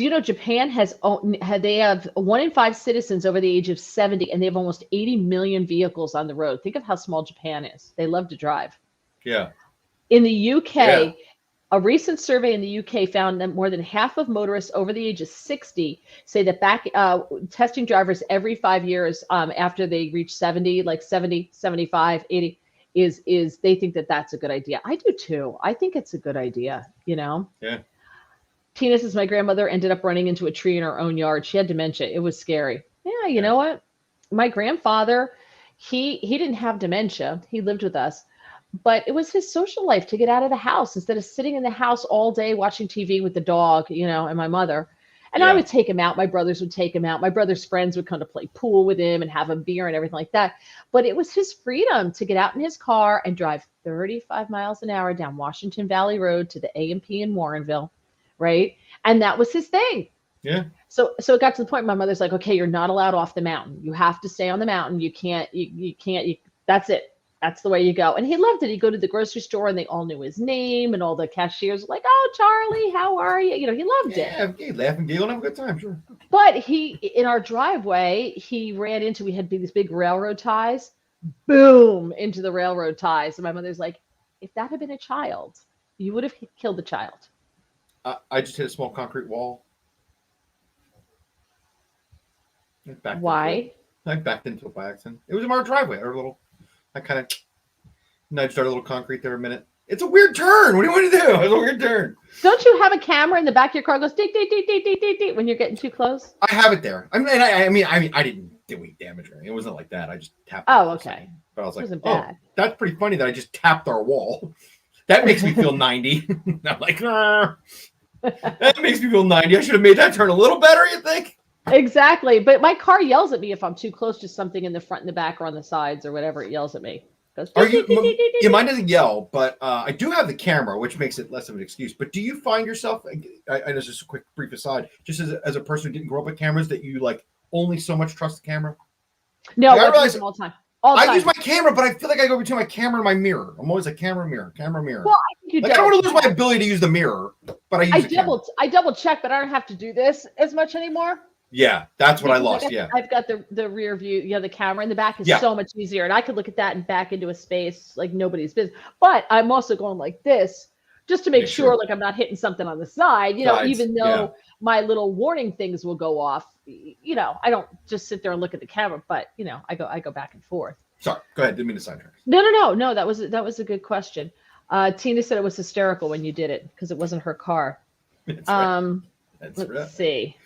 you know Japan have 1 in 5 citizens over the age of 70, and they have almost 80 million vehicles on the road. Think of how small Japan is. They love to drive. Yeah. In the UK, a recent survey in the UK found that more than half of motorists over the age of 60 say that testing drivers every 5 years after they reach 70, like 70, 75, 80, is they think that that's a good idea. I do too. I think it's a good idea, you know? Yeah. Tina says, my grandmother ended up running into a tree in her own yard. She had dementia. It was scary. Yeah, you know what? My grandfather, he didn't have dementia. He lived with us. But it was his social life to get out of the house instead of sitting in the house all day watching TV with the dog, you know, and my mother. And I would take him out. My brothers would take him out. My brother's friends would come to play pool with him and have a beer and everything like that. But it was his freedom to get out in his car and drive 35 miles an hour down Washington Valley Road to the A&P in Warrenville, right? And that was his thing. Yeah. So it got to the point my mother's like, okay, you're not allowed off the mountain. You have to stay on the mountain. You can't, that's it. That's the way you go. And he loved it. He'd go to the grocery store and they all knew his name and all the cashiers were like, oh, Charlie, how are you? You know, he loved it. Yeah, laugh and giggle and have a good time, sure. But in our driveway, he ran into, we had these big railroad ties, boom, into the railroad ties. And my mother's like, if that had been a child, you would have killed the child. I just hit a small concrete wall. Why? I backed into it by accident. It was in our driveway. I kind of nudged our little concrete there a minute. It's a weird turn. What do you want to do? It's a weird turn. Don't you have a camera in the back of your car that goes ding, ding, ding, ding, ding, ding, ding when you're getting too close? I have it there. I mean, I didn't do any damage or anything. It wasn't like that. I just tapped. Oh, okay. But I was like, bad. That's pretty funny that I just tapped our wall. That makes me feel 90. I'm like, that makes me feel 90. I should have made that turn a little better, you think? Exactly. But my car yells at me if I'm too close to something in the front and the back or on the sides or whatever. It yells at me. Goes, yeah, mine doesn't yell, but I do have the camera, which makes it less of an excuse. But do you find yourself, I know this is a quick brief aside, just as a person who didn't grow up with cameras, that you like only so much trust the camera? No, I realize all the time. I use my camera, but I feel like I go between my camera and my mirror. I'm always like camera, mirror. Well, I think you like, I don't want to lose my ability to use the mirror, but I double check, but I don't have to do this as much anymore. Yeah, that's what I lost. I've got the rear view, the camera in the back is so much easier. And I could look at that and back into a space like nobody's business. But I'm also going like this just to make sure like I'm not hitting something on the side, even though my little warning things will go off. I don't just sit there and look at the camera, but I go back and forth. Sorry, go ahead. Didn't mean to sidetrack. No. That was a good question. Tina said it was hysterical when you did it because it wasn't her car. That's right. That's Let's right. see.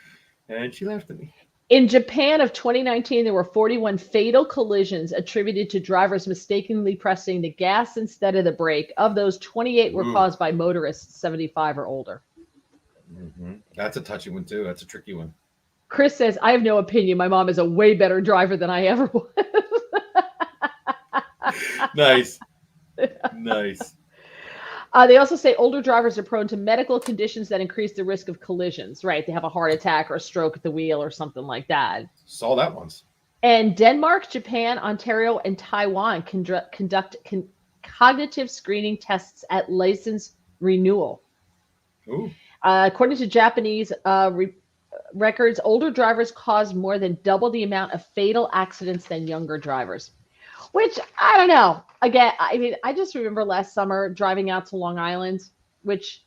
And she laughed at me. In Japan of 2019, there were 41 fatal collisions attributed to drivers mistakenly pressing the gas instead of the brake. Of those, 28 were caused by motorists 75 or older. Mm-hmm. That's a touchy one, too. That's a tricky one. Chris says, I have no opinion. My mom is a way better driver than I ever was. Nice. Nice. They also say older drivers are prone to medical conditions that increase the risk of collisions, right? They have a heart attack or a stroke at the wheel or something like that. Saw that once. And Denmark, Japan, Ontario, and Taiwan conduct cognitive screening tests at license renewal. Ooh. According to Japanese records, older drivers cause more than double the amount of fatal accidents than younger drivers. Which, I don't know. Again, I mean, I just remember last summer driving out to Long Island, which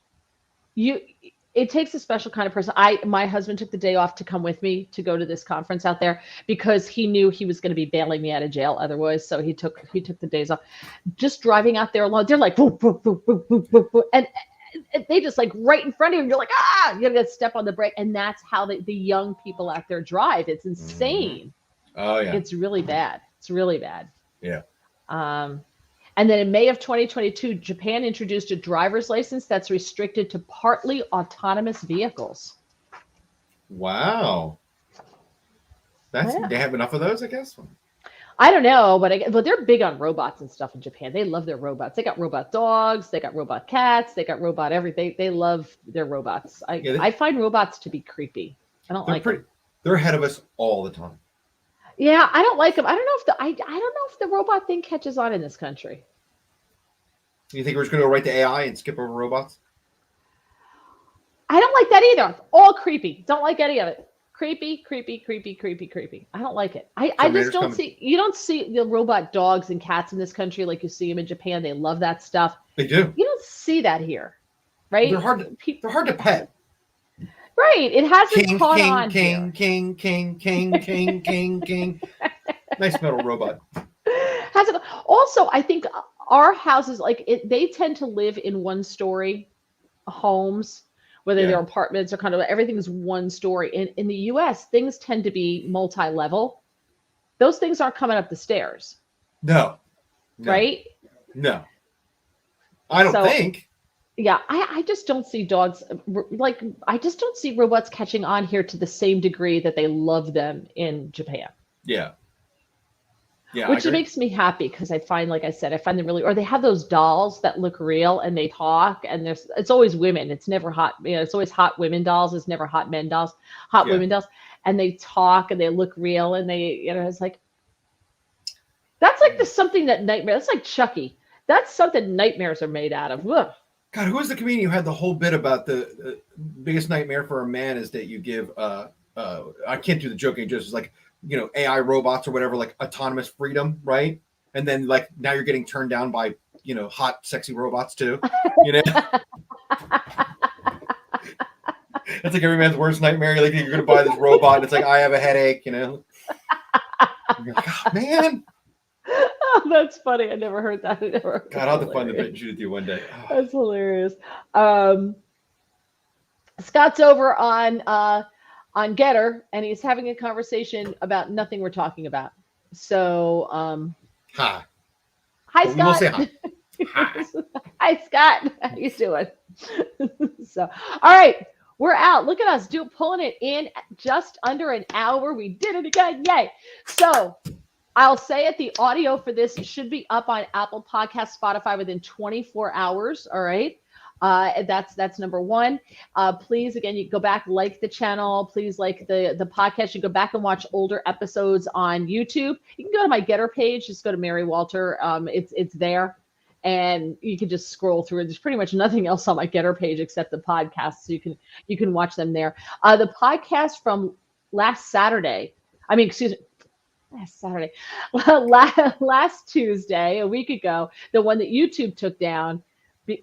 it takes a special kind of person. My husband took the day off to come with me to go to this conference out there because he knew he was going to be bailing me out of jail otherwise. So he took the days off. Just driving out there alone, they're like, boop, boop, boop, boop, boop, boop, boop, and they just like right in front of you. You're like, you gotta step on the brake. And that's how the young people out there drive. It's insane. Oh, yeah. It's really bad. It's really bad. Yeah. And then in May of 2022, Japan introduced a driver's license that's restricted to partly autonomous vehicles. Wow. They have enough of those, I guess. I don't know, but they're big on robots and stuff in Japan. They love their robots. They got robot dogs. They got robot cats. They got robot everything. They love their robots. I find robots to be creepy. I don't like them. They're ahead of us all the time. Yeah, I don't like them. I don't know if the robot thing catches on in this country. You think we're just going to go right to AI and skip over robots? I don't like that either. All creepy. Don't like any of it. Creepy, creepy, creepy, creepy, creepy. I don't like it. I just don't see. You don't see the robot dogs and cats in this country like you see them in Japan. They love that stuff. They do. You don't see that here, right? They're hard to pet. Right. It hasn't caught on. King. Nice metal robot. Also, I think our houses, they tend to live in one-story homes, whether they're apartments or kind of everything is one story. In the U.S., things tend to be multi-level. Those things aren't coming up the stairs. No. Right? No. I don't think. Yeah, I just don't see dogs I just don't see robots catching on here to the same degree that they love them in Japan. Yeah. Yeah. Which makes me happy because I find, like I said, I find them really, or they have those dolls that look real and they talk and it's always women. It's never hot. It's always hot women dolls. It's never hot men dolls, women dolls. And they talk and they look real and they, it's like, that's like something that nightmare. That's like Chucky. That's something nightmares are made out of. Ugh. God, who was the comedian who had the whole bit about the biggest nightmare for a man is that you give, I can't do the joking, just like, AI robots or whatever, like autonomous freedom, right? And then now you're getting turned down by, hot, sexy robots too, That's like every man's worst nightmare. You're going to buy this robot and it's like, I have a headache, You're like, oh, man. Oh, that's funny. I never heard that. God, I'll have to find the bit and shoot it to you one day. Oh. That's hilarious. Scott's over on Getter, and he's having a conversation about nothing we're talking about. So, hi, Scott. We'll say hi. Hi. Hi, Scott. How you doing? So, all right, we're out. Look at us pulling it in just under an hour. We did it again. Yay. So I'll say it, the audio for this should be up on Apple Podcasts, Spotify within 24 hours. All right. That's number one. Please, again, you go back, like the channel. Please like the podcast. You go back and watch older episodes on YouTube. You can go to my Getter page. Just go to Mary Walter. It's there. And you can just scroll through it. There's pretty much nothing else on my Getter page except the podcasts. So you can watch them there. The podcast from last Saturday, last Tuesday, a week ago, the one that YouTube took down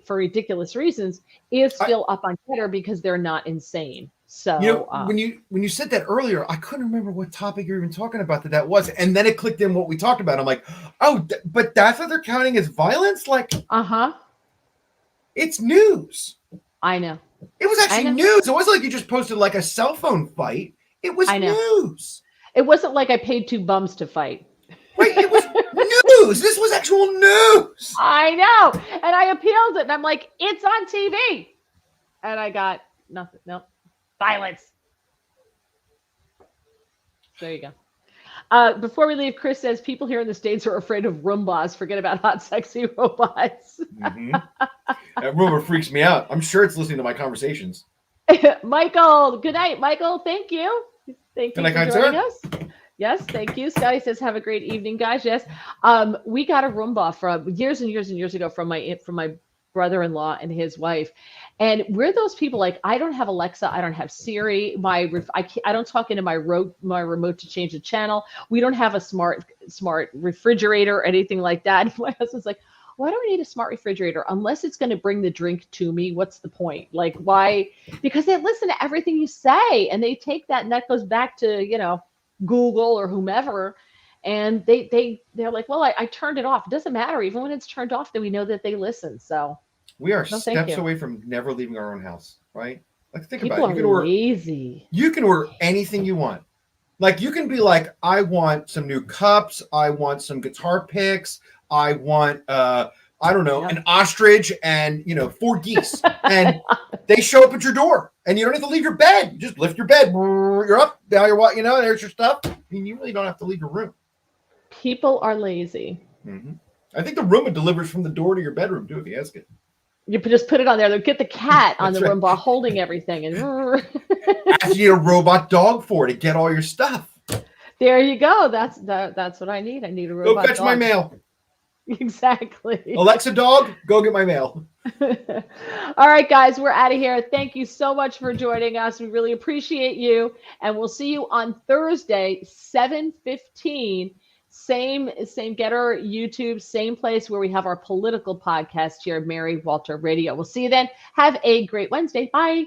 for ridiculous reasons, is still up on Getter because they're not insane. So when you said that earlier, I couldn't remember what topic you're even talking about that was, and then it clicked in what we talked about. I'm like, oh, but that's what they're counting as violence, like. It's news. I know. It was actually news. It wasn't like you just posted like a cell phone fight. It was news. It wasn't like I paid 2 bums to fight. Right, it was news. This was actual news. I know. And I appealed it. And I'm like, it's on TV. And I got nothing. Nope. Silence. There you go. Before we leave, Chris says people here in the States are afraid of Roombas. Forget about hot, sexy robots. Mm-hmm. That Roomba freaks me out. I'm sure it's listening to my conversations. Michael, good night, Michael. Thank you. Thank you for joining us. Yes, thank you. Scotty says, have a great evening, guys. Yes. We got a Roomba from years and years and years ago from my brother-in-law and his wife. And we're those people, like, I don't have Alexa. I don't have Siri. I don't talk into my remote to change the channel. We don't have a smart refrigerator or anything like that. My husband's like, why do I need a smart refrigerator? Unless it's going to bring the drink to me, what's the point? Like, why? Because they listen to everything you say, and they take that, and that goes back to, Google or whomever. And they're like, well, I turned it off. It doesn't matter. Even when it's turned off, then we know that they listen. So we are steps away from never leaving our own house, right? Like, think People about it. You are lazy. You can order anything you want. Like, you can be like, I want some new cups. I want some guitar picks. I want, I don't know, an ostrich and, 4 geese. And they show up at your door. And you don't have to leave your bed. You just lift your bed. You're up. Now you're what? There's your stuff. I mean, you really don't have to leave your room. People are lazy. Mm-hmm. I think the Roomba delivers from the door to your bedroom, too, if you ask it. You just put it on there. They'll get the cat on the Roomba holding everything. And you need a robot dog for it to get all your stuff. There you go. That's what I need. I need a robot Go fetch my mail. Exactly. Alexa dog, go get my mail. All right, guys, we're out of here. Thank you so much for joining us. We really appreciate you. And we'll see you on Thursday, 7:15. Same Getter YouTube, same place where we have our political podcast here, Mary Walter Radio. We'll see you then. Have a great Wednesday. Bye.